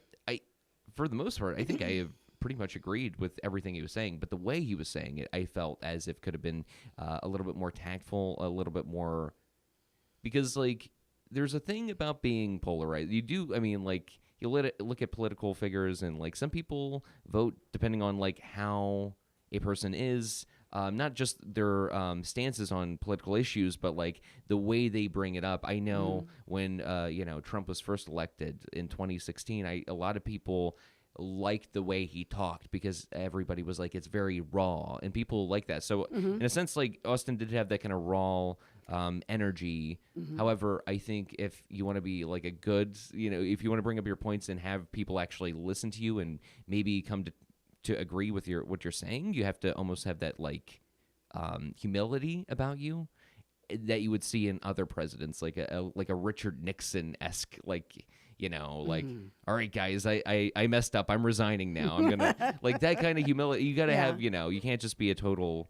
[SPEAKER 3] for the most part, I think I have pretty much agreed with everything he was saying, but the way he was saying it, I felt as if could have been a little bit more tactful, a little bit more, because there's a thing about being polarized. You do, I mean, like, you look at political figures, and like some people vote depending on like how a person is, not just their stances on political issues, but like the way they bring it up. I know when Trump was first elected in 2016, a lot of people liked the way he talked because everybody was like, it's very raw, and people like that. So in a sense, like Austin did have that kind of raw energy. However, I think if you want to be like a good, if you want to bring up your points and have people actually listen to you and maybe come to agree with what you're saying, you have to almost have that like humility about you that you would see in other presidents, like a Richard Nixon-esque, like, all right, guys, I messed up. I'm resigning now. I'm gonna like that kind of humility. You gotta have, you can't just be a total.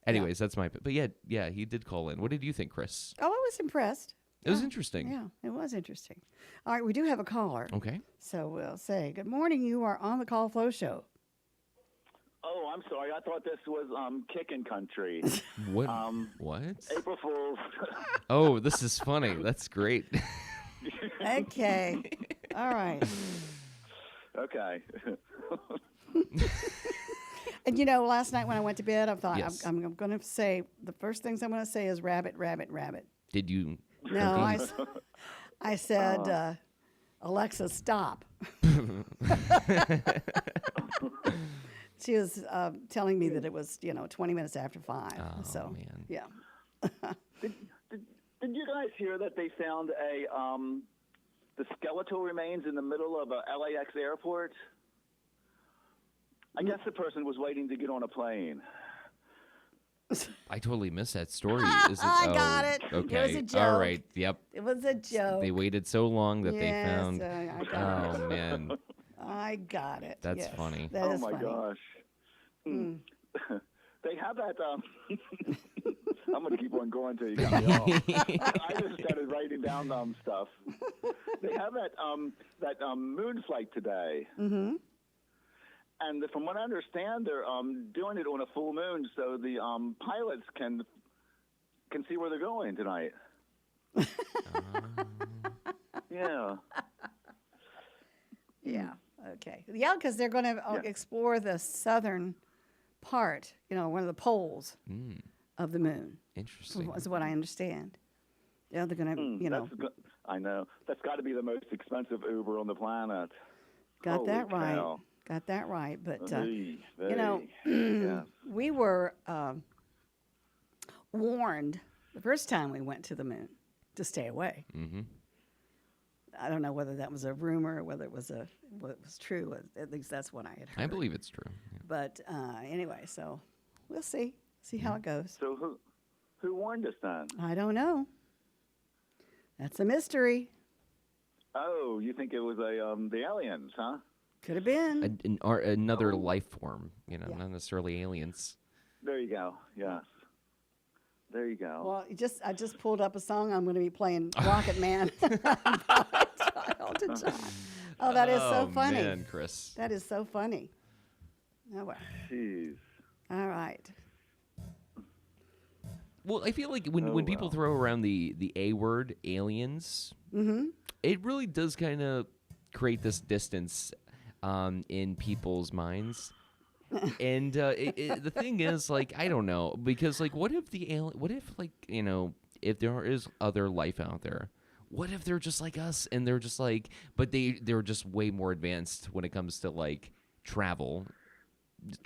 [SPEAKER 3] Anyways, that's my. But yeah, he did call in. What did you think, Chris?
[SPEAKER 2] Oh, I was impressed.
[SPEAKER 3] It was interesting.
[SPEAKER 2] Yeah, it was interesting. All right, we do have a caller.
[SPEAKER 3] Okay.
[SPEAKER 2] So we'll say, good morning. You are on the Call Flo Show.
[SPEAKER 7] Oh, I'm sorry. I thought this was kicking country.
[SPEAKER 3] What? What?
[SPEAKER 7] April Fools.
[SPEAKER 3] Oh, this is funny. That's great.
[SPEAKER 2] Okay. All right.
[SPEAKER 7] Okay.
[SPEAKER 2] And last night when I went to bed, I thought
[SPEAKER 3] Yes.
[SPEAKER 2] I'm going to say the first things I'm going to say is rabbit, rabbit, rabbit.
[SPEAKER 3] Did you?
[SPEAKER 2] No, I said, Alexa, stop. She was telling me that it was 20 minutes after 5.
[SPEAKER 3] Oh,
[SPEAKER 2] so
[SPEAKER 3] man.
[SPEAKER 2] yeah.
[SPEAKER 7] Did you guys hear that they found the skeletal remains in the middle of a LAX airport? I guess the person was waiting to get on a plane.
[SPEAKER 3] I totally missed that story. Is it?
[SPEAKER 2] I got it. It was
[SPEAKER 3] Okay.
[SPEAKER 2] a joke.
[SPEAKER 3] All right. Yep.
[SPEAKER 2] It was a joke.
[SPEAKER 3] They waited so long that they
[SPEAKER 2] Yes,
[SPEAKER 3] found.
[SPEAKER 2] I got it.
[SPEAKER 3] Oh man,
[SPEAKER 2] I got it.
[SPEAKER 3] That's
[SPEAKER 2] Yes,
[SPEAKER 3] funny.
[SPEAKER 2] That
[SPEAKER 7] Oh
[SPEAKER 2] is
[SPEAKER 7] my
[SPEAKER 2] funny.
[SPEAKER 7] gosh. They have that. I'm going to keep on going till you cut me off. I just started writing down stuff. They have that moon flight today.
[SPEAKER 2] Mm-hmm.
[SPEAKER 7] And from what I understand, they're doing it on a full moon so the pilots can see where they're going tonight. Yeah.
[SPEAKER 2] Yeah. Okay. Yeah, because they're going to explore the southern part, one of the poles of the moon.
[SPEAKER 3] interesting.
[SPEAKER 2] Is what I understand. Yeah, they're going to,
[SPEAKER 7] I know. That's got to be the most expensive Uber on the planet.
[SPEAKER 2] got
[SPEAKER 7] Holy
[SPEAKER 2] that right.
[SPEAKER 7] cow.
[SPEAKER 2] Got that right. But,
[SPEAKER 7] Yeah.
[SPEAKER 2] we were warned the first time we went to the moon to stay away.
[SPEAKER 3] Mm-hmm.
[SPEAKER 2] I don't know whether that was a rumor or whether it was what was true. At least that's what I had heard.
[SPEAKER 3] I believe it's true. Yeah.
[SPEAKER 2] But anyway, so we'll see how it goes.
[SPEAKER 7] So who warned us then?
[SPEAKER 2] I don't know. That's a mystery.
[SPEAKER 7] Oh, you think it was the aliens, huh?
[SPEAKER 2] Could have been.
[SPEAKER 3] Another life form, not necessarily aliens.
[SPEAKER 7] There you go. Yes. There you go.
[SPEAKER 2] Well, I just pulled up a song. I'm going to be playing Rocket Man. Child to child. Oh, that is so funny.
[SPEAKER 3] Oh, man, Chris.
[SPEAKER 2] That is so funny. Oh, well.
[SPEAKER 7] Jeez.
[SPEAKER 2] All right.
[SPEAKER 3] Well, I feel like when people throw around the A word, aliens, it really does kind of create this distance in people's minds. And the thing is, like, I don't know, because like, what if if there is other life out there? What if they're just like us, and they're just like, but they're just way more advanced when it comes to like travel,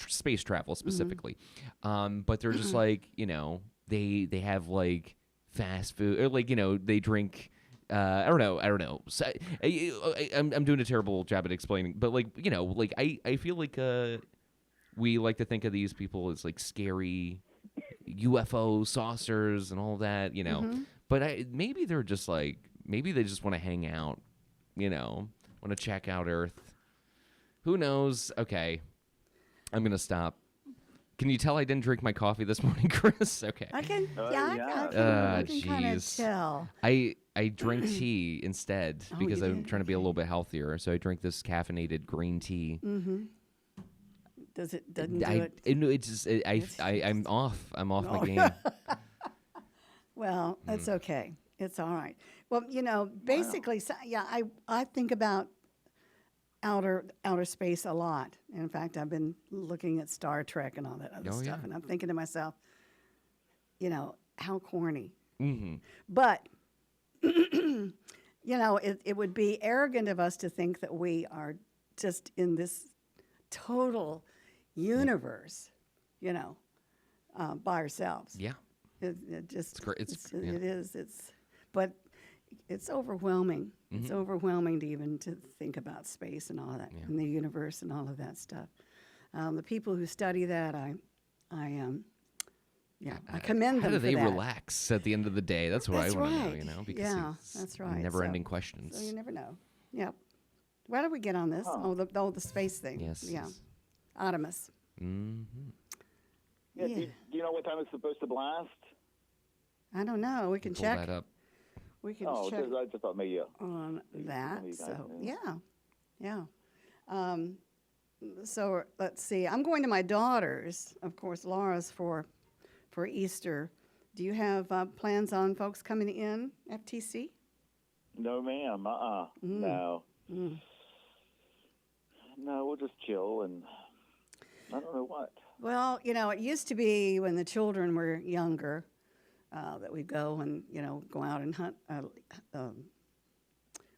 [SPEAKER 3] space travel specifically. But they're just like, they have like fast food, or like, they drink. I don't know. So, I'm doing a terrible job at explaining, but like, I feel like we like to think of these people as like scary UFO saucers and all that, But maybe they're just like, maybe they just want to hang out, want to check out Earth. Who knows? Okay, I'm gonna stop. Can you tell I didn't drink my coffee this morning, Chris? Okay.
[SPEAKER 2] I can, I can kind of
[SPEAKER 3] jeez.
[SPEAKER 2] tell.
[SPEAKER 3] I drink tea instead because
[SPEAKER 2] you
[SPEAKER 3] I'm
[SPEAKER 2] did?
[SPEAKER 3] trying to be a little bit healthier. So I drink this caffeinated green tea.
[SPEAKER 2] Doesn't do it.
[SPEAKER 3] I'm off. I'm off my game.
[SPEAKER 2] Well, that's okay. It's all right. Well, basically, yeah, I think about outer space a lot. In fact, I've been looking at Star Trek and all that other stuff, and I'm thinking to myself, how corny.
[SPEAKER 3] Mm-hmm.
[SPEAKER 2] But it would be arrogant of us to think that we are just in this total universe, by ourselves.
[SPEAKER 3] Yeah.
[SPEAKER 2] It just
[SPEAKER 3] It's
[SPEAKER 2] it is. But it's overwhelming. It's overwhelming to think about space and all that, and the universe and all of that stuff. The people who study that, I commend them.
[SPEAKER 3] How do they
[SPEAKER 2] for that.
[SPEAKER 3] relax at the end of the day? That's what
[SPEAKER 2] That's
[SPEAKER 3] I want to
[SPEAKER 2] right.
[SPEAKER 3] know. Because
[SPEAKER 2] Yeah,
[SPEAKER 3] it's
[SPEAKER 2] that's right.
[SPEAKER 3] never-ending
[SPEAKER 2] So
[SPEAKER 3] questions.
[SPEAKER 2] you never know. Yep. Why did we get on this? The space thing.
[SPEAKER 3] Yes.
[SPEAKER 2] Yeah. Artemis.
[SPEAKER 3] Mm-hmm.
[SPEAKER 7] Yeah.
[SPEAKER 2] Yeah.
[SPEAKER 7] Do you know what time it's supposed to blast?
[SPEAKER 2] I don't know. We can
[SPEAKER 3] Pull
[SPEAKER 2] check.
[SPEAKER 3] that up.
[SPEAKER 2] We can
[SPEAKER 7] Oh,
[SPEAKER 2] check
[SPEAKER 7] I just thought maybe.
[SPEAKER 2] on that.
[SPEAKER 7] you guys
[SPEAKER 2] So
[SPEAKER 7] knew.
[SPEAKER 2] yeah. So let's see. I'm going to my daughter's, of course, Laura's for Easter. Do you have plans on folks coming in, FTC?
[SPEAKER 7] No, ma'am. No. No, we'll just chill and I don't know what.
[SPEAKER 2] Well, it used to be when the children were younger that we'd go and, go out and hunt.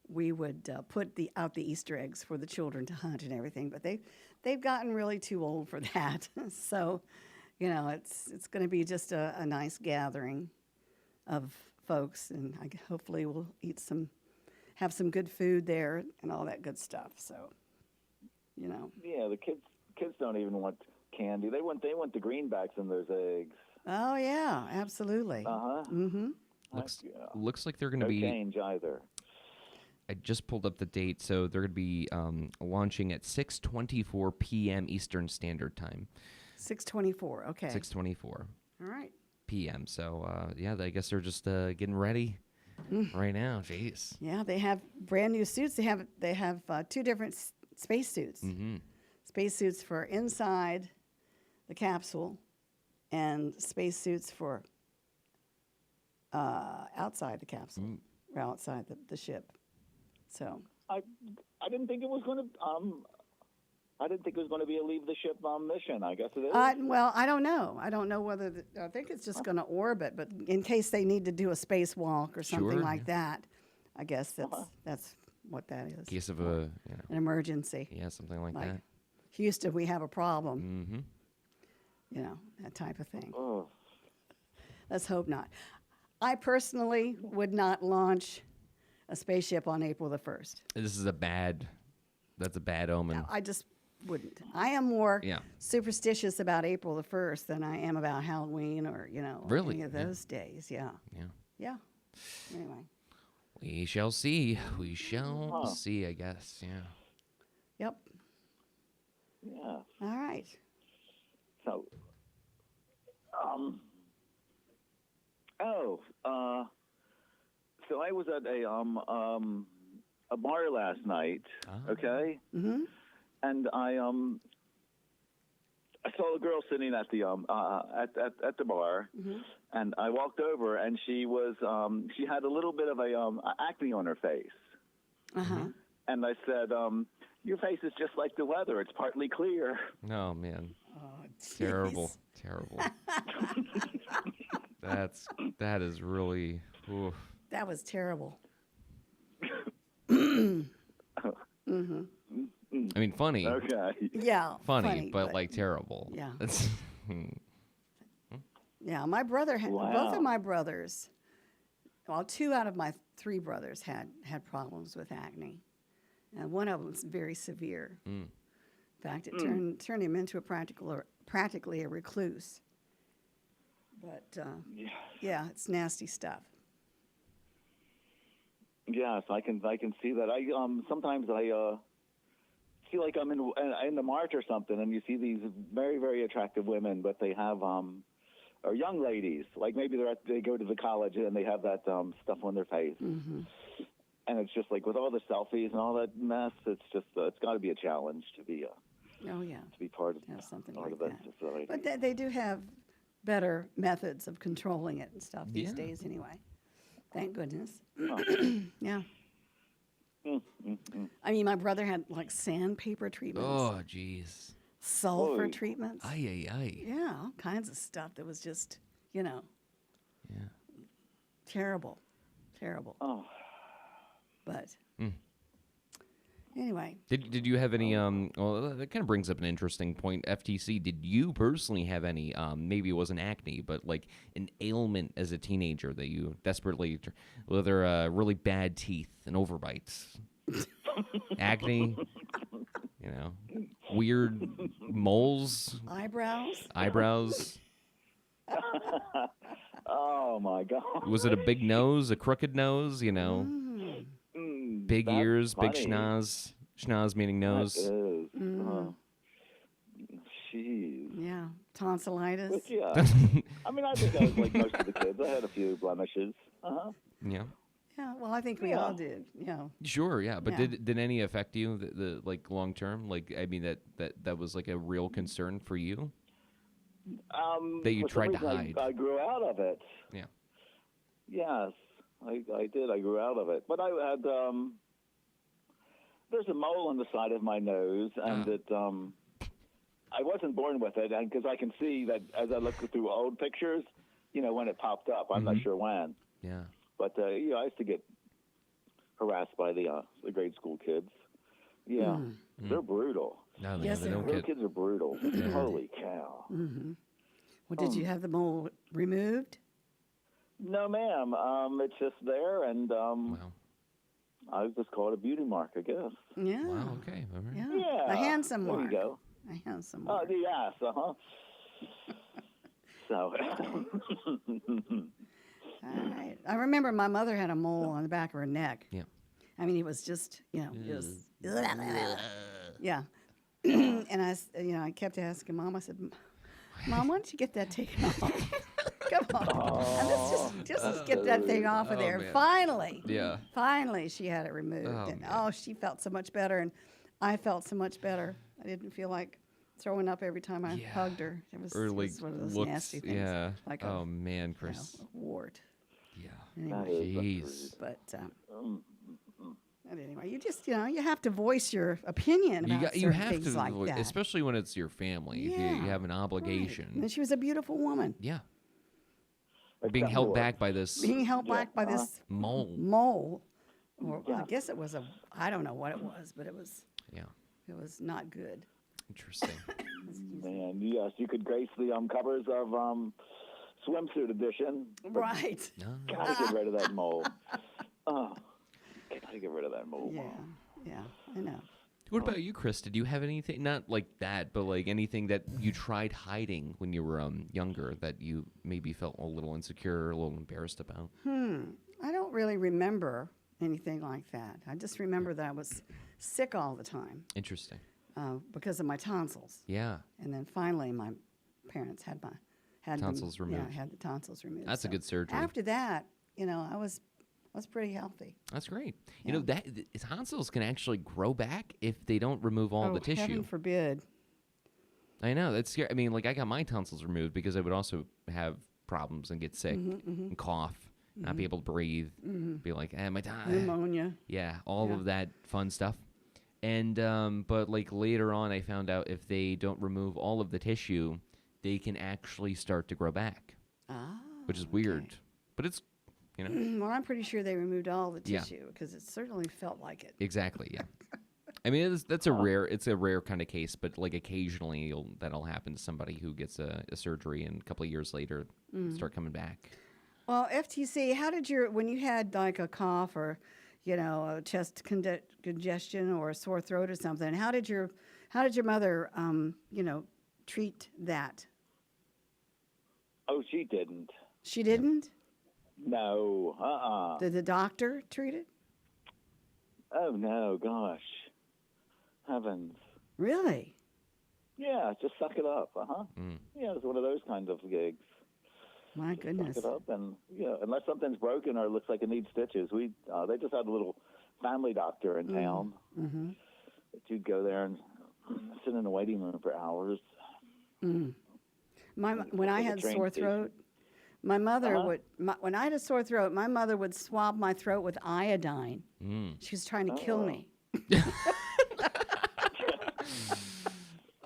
[SPEAKER 2] We would put out the Easter eggs for the children to hunt and everything, but they've gotten really too old for that. So, it's going to be just a nice gathering of folks, and hopefully we'll have some good food there and all that good stuff. So,
[SPEAKER 7] Yeah, the kids don't even want candy. They want the greenbacks in those eggs.
[SPEAKER 2] Oh yeah, absolutely. Mm-hmm.
[SPEAKER 3] Looks like they're going to
[SPEAKER 7] No
[SPEAKER 3] be.
[SPEAKER 7] change either.
[SPEAKER 3] I just pulled up the date, so they're going to be launching at 6:24 p.m. Eastern Standard Time.
[SPEAKER 2] 6:24. Okay.
[SPEAKER 3] 6:24
[SPEAKER 2] All right.
[SPEAKER 3] p.m. So I guess they're just getting ready right now. Jeez.
[SPEAKER 2] Yeah, they have brand new suits. They have two different space suits.
[SPEAKER 3] Mm-hmm.
[SPEAKER 2] Space suits for inside the capsule, and space suits for outside the capsule, or outside the ship. So
[SPEAKER 7] I didn't think it was going to. I didn't think it was going to be a leave the ship mission. I guess it is.
[SPEAKER 2] well, I don't know. I don't know whether I think it's just going to orbit, but in case they need to do a spacewalk or something
[SPEAKER 3] Sure,
[SPEAKER 2] like that, I guess that's what that is.
[SPEAKER 3] In case of a
[SPEAKER 2] An emergency.
[SPEAKER 3] something like
[SPEAKER 2] Like
[SPEAKER 3] that.
[SPEAKER 2] Houston, we have a problem.
[SPEAKER 3] Mm-hmm.
[SPEAKER 2] That type of thing.
[SPEAKER 7] Oh.
[SPEAKER 2] Let's hope not. I personally would not launch a spaceship on April the 1st.
[SPEAKER 3] That's a bad omen.
[SPEAKER 2] I just wouldn't. I am more
[SPEAKER 3] Yeah.
[SPEAKER 2] superstitious about April the 1st than I am about Halloween or,
[SPEAKER 3] Really?
[SPEAKER 2] any of those days. Yeah.
[SPEAKER 3] Yeah.
[SPEAKER 2] Yeah. Anyway.
[SPEAKER 3] We shall see. We shall see, I guess. Yeah.
[SPEAKER 2] Yep.
[SPEAKER 7] Yeah.
[SPEAKER 2] All right.
[SPEAKER 7] So. So I was at a bar last night. Okay.
[SPEAKER 2] Mm-hmm.
[SPEAKER 7] And I saw a girl sitting at the at the bar, and I walked over, and she was she had a little bit of a acne on her face, and I said, "Your face is just like the weather; it's partly clear."
[SPEAKER 3] Oh man.
[SPEAKER 2] Oh, jeez.
[SPEAKER 3] Terrible. That is really. Oof.
[SPEAKER 2] That was terrible.
[SPEAKER 3] I mean, funny.
[SPEAKER 7] Okay.
[SPEAKER 2] Yeah.
[SPEAKER 3] Funny, but like terrible.
[SPEAKER 2] Yeah.
[SPEAKER 3] That's-
[SPEAKER 2] Yeah, my brother had
[SPEAKER 7] Wow.
[SPEAKER 2] both of my brothers. Well, 2 out of my 3 brothers had problems with acne, and one of them was very severe. In fact, it turned him into practically a recluse. But yeah, it's nasty stuff.
[SPEAKER 7] Yes, I can see that. I sometimes I feel like I'm in the march or something, and you see these very, very attractive women, but they have or young ladies, like maybe they go to the college and they have that stuff on their face, and it's just like with all the selfies and all that mess, it's just it's got to be a challenge to be
[SPEAKER 2] Oh yeah,
[SPEAKER 7] to be part of
[SPEAKER 2] something
[SPEAKER 7] part
[SPEAKER 2] like
[SPEAKER 7] of that
[SPEAKER 2] that.
[SPEAKER 7] society.
[SPEAKER 2] But they do have better methods of controlling it and stuff these days, anyway. Thank goodness.
[SPEAKER 7] Oh.
[SPEAKER 2] Yeah.
[SPEAKER 7] Mm, mm, mm.
[SPEAKER 2] I mean, my brother had like sandpaper treatments,
[SPEAKER 3] Oh, jeez.
[SPEAKER 2] sulfur
[SPEAKER 7] Oy.
[SPEAKER 2] treatments.
[SPEAKER 3] Ay, ay, ay.
[SPEAKER 2] Yeah, all kinds of stuff that was just,
[SPEAKER 3] Yeah.
[SPEAKER 2] terrible. Terrible.
[SPEAKER 7] Oh.
[SPEAKER 2] But
[SPEAKER 3] Mm.
[SPEAKER 2] anyway,
[SPEAKER 3] Did you have any well, that kind of brings up an interesting point. FTC, did you personally have any maybe it wasn't acne, but like an ailment as a teenager that you desperately whether really bad teeth and overbites? Acne, weird moles,
[SPEAKER 2] eyebrows.
[SPEAKER 7] Oh my God.
[SPEAKER 3] Was it a big nose, a crooked nose, big
[SPEAKER 7] That's
[SPEAKER 3] ears, big
[SPEAKER 7] funny.
[SPEAKER 3] schnoz. Schnoz meaning nose.
[SPEAKER 7] That is. Jeez.
[SPEAKER 2] Yeah, tonsillitis.
[SPEAKER 7] But yeah. I mean, I think I was like most of the kids. I had a few blemishes. Uh-huh.
[SPEAKER 3] Yeah.
[SPEAKER 2] Yeah, well, I think we all did. Yeah.
[SPEAKER 3] Sure, yeah, but
[SPEAKER 2] Yeah.
[SPEAKER 3] did any affect you the like long term? Like I mean that was like a real concern for you that you
[SPEAKER 7] For some
[SPEAKER 3] tried to
[SPEAKER 7] reason,
[SPEAKER 3] hide.
[SPEAKER 7] I grew out of it.
[SPEAKER 3] Yeah.
[SPEAKER 7] Yes, I did. I grew out of it. But I had, there's a mole on the side of my nose, and I wasn't born with it, and because I can see that as I look through old pictures, when it popped up. I'm not sure when.
[SPEAKER 3] Yeah.
[SPEAKER 7] But, I used to get harassed by the grade school kids. Yeah, they're brutal.
[SPEAKER 3] No,
[SPEAKER 2] Yes,
[SPEAKER 3] they
[SPEAKER 2] they
[SPEAKER 3] don't
[SPEAKER 7] Little
[SPEAKER 3] get.
[SPEAKER 7] kids are brutal. Holy cow.
[SPEAKER 2] Well, did you have the mole removed?
[SPEAKER 7] No, ma'am. It's just there, and
[SPEAKER 3] Wow.
[SPEAKER 7] I was just called a beauty mark, I guess.
[SPEAKER 2] Yeah.
[SPEAKER 3] Wow. Okay. All right.
[SPEAKER 2] Yeah.
[SPEAKER 7] Yeah.
[SPEAKER 2] A handsome
[SPEAKER 7] there
[SPEAKER 2] mark.
[SPEAKER 7] you go.
[SPEAKER 2] A handsome
[SPEAKER 7] Oh,
[SPEAKER 2] mark.
[SPEAKER 7] yes, uh-huh. So,
[SPEAKER 2] All right. I remember my mother had a mole on the back of her neck.
[SPEAKER 3] Yeah.
[SPEAKER 2] I mean, it was just, it was, yeah. And I kept asking Mom, I said, Mom, why don't you get that taken off? Come on. And let's get that thing off of there.
[SPEAKER 3] man.
[SPEAKER 2] Finally.
[SPEAKER 3] Yeah.
[SPEAKER 2] Finally, she had it removed.
[SPEAKER 3] Oh,
[SPEAKER 2] And
[SPEAKER 3] man.
[SPEAKER 2] she felt so much better. And I felt so much better. I didn't feel like throwing up every time I
[SPEAKER 3] Yeah.
[SPEAKER 2] hugged her. It was,
[SPEAKER 3] Or
[SPEAKER 2] it
[SPEAKER 3] like
[SPEAKER 2] was one of those
[SPEAKER 3] looks.
[SPEAKER 2] nasty things.
[SPEAKER 3] Yeah.
[SPEAKER 2] Like
[SPEAKER 3] Oh
[SPEAKER 2] a,
[SPEAKER 3] man, Chris.
[SPEAKER 2] a wart.
[SPEAKER 3] Yeah.
[SPEAKER 7] that
[SPEAKER 2] Anyway,
[SPEAKER 7] is
[SPEAKER 3] Jeez.
[SPEAKER 2] but anyway, you just, you have to voice your opinion about
[SPEAKER 3] You
[SPEAKER 2] certain
[SPEAKER 3] have
[SPEAKER 2] things
[SPEAKER 3] to,
[SPEAKER 2] like that.
[SPEAKER 3] especially when it's your family. You
[SPEAKER 2] Yeah,
[SPEAKER 3] have an obligation.
[SPEAKER 2] Right. And she was a beautiful woman.
[SPEAKER 3] Yeah.
[SPEAKER 7] Except
[SPEAKER 3] Being held
[SPEAKER 7] for-
[SPEAKER 3] back by this
[SPEAKER 2] Being held back by this
[SPEAKER 3] mole.
[SPEAKER 2] mole. Or I
[SPEAKER 7] Yeah.
[SPEAKER 2] guess it was I don't know what it was, but it was
[SPEAKER 3] Yeah.
[SPEAKER 2] not good.
[SPEAKER 3] Interesting.
[SPEAKER 7] Man, yes, you could grace the covers of Swimsuit Edition.
[SPEAKER 2] Right.
[SPEAKER 3] No.
[SPEAKER 7] Gotta get rid of that mole. Oh, gotta get rid of that mole.
[SPEAKER 2] Yeah, I know.
[SPEAKER 3] What about you, Chris? Did you have anything, not like that, but like anything that you tried hiding when you were younger that you maybe felt a little insecure or a little embarrassed about?
[SPEAKER 2] I don't really remember anything like that. I just remember that I was sick all the time
[SPEAKER 3] Interesting.
[SPEAKER 2] because of my tonsils.
[SPEAKER 3] Yeah.
[SPEAKER 2] And then finally, my parents had
[SPEAKER 3] Tonsils removed.
[SPEAKER 2] Yeah, had the tonsils removed.
[SPEAKER 3] That's a good surgery.
[SPEAKER 2] After that, I was pretty healthy.
[SPEAKER 3] That's great.
[SPEAKER 2] Yeah.
[SPEAKER 3] You know, tonsils can actually grow back if they don't remove all the tissue.
[SPEAKER 2] Heaven forbid.
[SPEAKER 3] I know. That's scary. I mean, like, I got my tonsils removed because I would also have problems and get sick and cough, not be able to breathe, be like, my
[SPEAKER 2] Pneumonia.
[SPEAKER 3] Yeah, all
[SPEAKER 2] Yeah.
[SPEAKER 3] of that fun stuff. And but like later on, I found out if they don't remove all of the tissue, they can actually start to grow back, which is weird. But it's,
[SPEAKER 2] Well, I'm pretty sure they removed all the
[SPEAKER 3] Yeah.
[SPEAKER 2] tissue because it certainly felt like it.
[SPEAKER 3] exactly, yeah. I mean, it's a rare kind of case, but like occasionally that'll happen to somebody who gets a surgery and a couple of years later start coming back.
[SPEAKER 2] Well, FTC, how did when you had like a cough or, a chest congestion or a sore throat or something, how did your mother, treat that?
[SPEAKER 7] Oh, she didn't.
[SPEAKER 2] She didn't?
[SPEAKER 7] No.
[SPEAKER 2] Did the doctor treat it?
[SPEAKER 7] Oh, no, gosh. Heavens.
[SPEAKER 2] Really?
[SPEAKER 7] Yeah, just suck it up, Yeah, it's one of those kinds of gigs.
[SPEAKER 2] My goodness.
[SPEAKER 7] Suck it up, and unless something's broken or looks like it needs stitches, they just had a little family doctor in town.
[SPEAKER 2] Mm-hmm.
[SPEAKER 7] But you'd go there and sit in the waiting room for hours.
[SPEAKER 2] When I
[SPEAKER 7] Like a
[SPEAKER 2] had
[SPEAKER 7] train
[SPEAKER 2] sore
[SPEAKER 7] station.
[SPEAKER 2] throat, My mother would, when I had a sore throat, my mother would swab my throat with iodine. She was trying to kill me.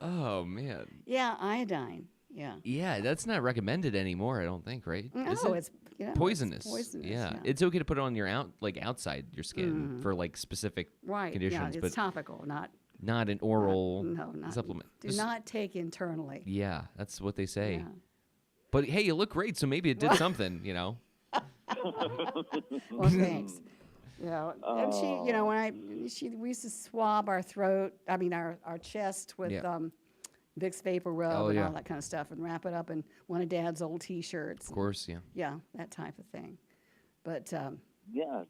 [SPEAKER 3] Oh man.
[SPEAKER 2] Yeah, iodine. Yeah.
[SPEAKER 3] Yeah, that's not recommended anymore. I don't think, right?
[SPEAKER 2] No,
[SPEAKER 3] Is it?
[SPEAKER 2] it's
[SPEAKER 3] Poisonous.
[SPEAKER 2] It's poisonous.
[SPEAKER 3] Yeah. It's okay to put it on your outside your skin for like specific
[SPEAKER 2] right.
[SPEAKER 3] conditions,
[SPEAKER 2] Yeah,
[SPEAKER 3] but
[SPEAKER 2] it's topical, not
[SPEAKER 3] an oral
[SPEAKER 2] not
[SPEAKER 3] supplement.
[SPEAKER 2] Do
[SPEAKER 3] Just-
[SPEAKER 2] not take internally.
[SPEAKER 3] Yeah, that's what they say.
[SPEAKER 2] Yeah.
[SPEAKER 3] But hey, you look great, so maybe it did something, you know.
[SPEAKER 2] Well, thanks. And she, we used to swab our throat. I mean, our chest with
[SPEAKER 3] Yeah.
[SPEAKER 2] Vicks Vapor Rub
[SPEAKER 3] Oh,
[SPEAKER 2] and
[SPEAKER 3] yeah.
[SPEAKER 2] all that kind of stuff, and wrap it up in one of Dad's old T-shirts.
[SPEAKER 3] Of course, yeah.
[SPEAKER 2] Yeah, that type of thing. But
[SPEAKER 7] Yeah.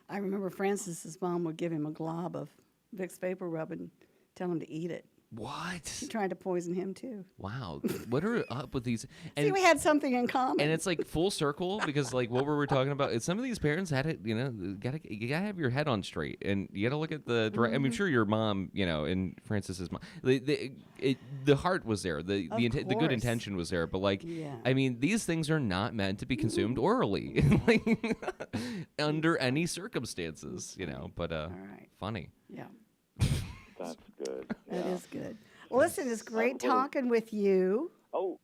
[SPEAKER 2] I remember Francis's mom would give him a glob of Vicks Vapor Rub and tell him to eat it.
[SPEAKER 3] What?
[SPEAKER 2] She tried to poison him too.
[SPEAKER 3] Wow. What are up with these?
[SPEAKER 2] See, we had something in common.
[SPEAKER 3] And it's like full circle because like what we were talking about is some of these parents had it, you gotta have your head on straight and you gotta look at the direct. I mean, sure, your mom, and Francis's mom, the heart was there, the good
[SPEAKER 2] course.
[SPEAKER 3] intention was there, but like,
[SPEAKER 2] Yeah.
[SPEAKER 3] I mean, these things are not meant to be consumed orally, like, under any circumstances, But
[SPEAKER 2] right.
[SPEAKER 3] funny.
[SPEAKER 2] Yeah,
[SPEAKER 7] That's good.
[SPEAKER 2] that
[SPEAKER 7] Yeah.
[SPEAKER 2] is good. Well, listen, it's great talking with you.
[SPEAKER 7] Oh,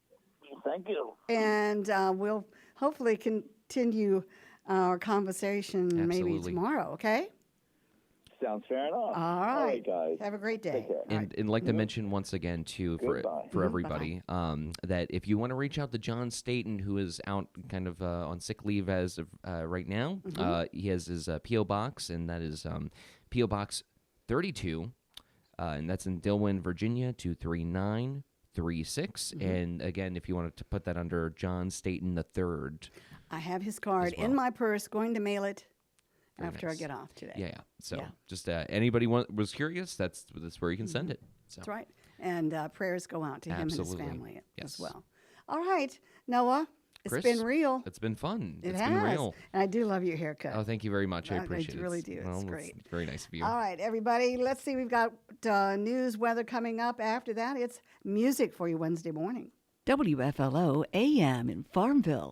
[SPEAKER 7] thank you.
[SPEAKER 2] And we'll hopefully continue our conversation maybe
[SPEAKER 3] Absolutely.
[SPEAKER 2] tomorrow, okay?
[SPEAKER 7] Sounds fair enough.
[SPEAKER 2] All right.
[SPEAKER 7] guys.
[SPEAKER 2] Have a great day.
[SPEAKER 7] Take care.
[SPEAKER 2] All right.
[SPEAKER 3] And like to mention once again too
[SPEAKER 7] Goodbye.
[SPEAKER 3] for everybody that if you want to reach out to John Staten, who is out kind of on sick leave as of right now, he has his PO box, and that is PO Box 32, and that's in Dillwyn, Virginia 23936. And again, if you wanted to put that under John Staten III.
[SPEAKER 2] I have his card
[SPEAKER 3] well.
[SPEAKER 2] in my purse, going to mail it
[SPEAKER 3] Very
[SPEAKER 2] after
[SPEAKER 3] nice.
[SPEAKER 2] I get off today.
[SPEAKER 3] Yeah. So
[SPEAKER 2] Yeah.
[SPEAKER 3] just anybody was curious, that's where you can send it. So.
[SPEAKER 2] That's right. And prayers go out to him
[SPEAKER 3] Absolutely.
[SPEAKER 2] and his family
[SPEAKER 3] Yes.
[SPEAKER 2] as well. All right, Noah, it's
[SPEAKER 3] Chris,
[SPEAKER 2] been real.
[SPEAKER 3] It's been fun.
[SPEAKER 2] It
[SPEAKER 3] It's
[SPEAKER 2] has.
[SPEAKER 3] been real.
[SPEAKER 2] And I do love your haircut.
[SPEAKER 3] Oh, thank you very much. I
[SPEAKER 2] I
[SPEAKER 3] appreciate it.
[SPEAKER 2] really do. It's
[SPEAKER 3] Well,
[SPEAKER 2] great.
[SPEAKER 3] very nice of you.
[SPEAKER 2] All right, everybody, let's see. We've got news, weather coming up. After that, it's music for you Wednesday morning. WFLO AM in Farmville.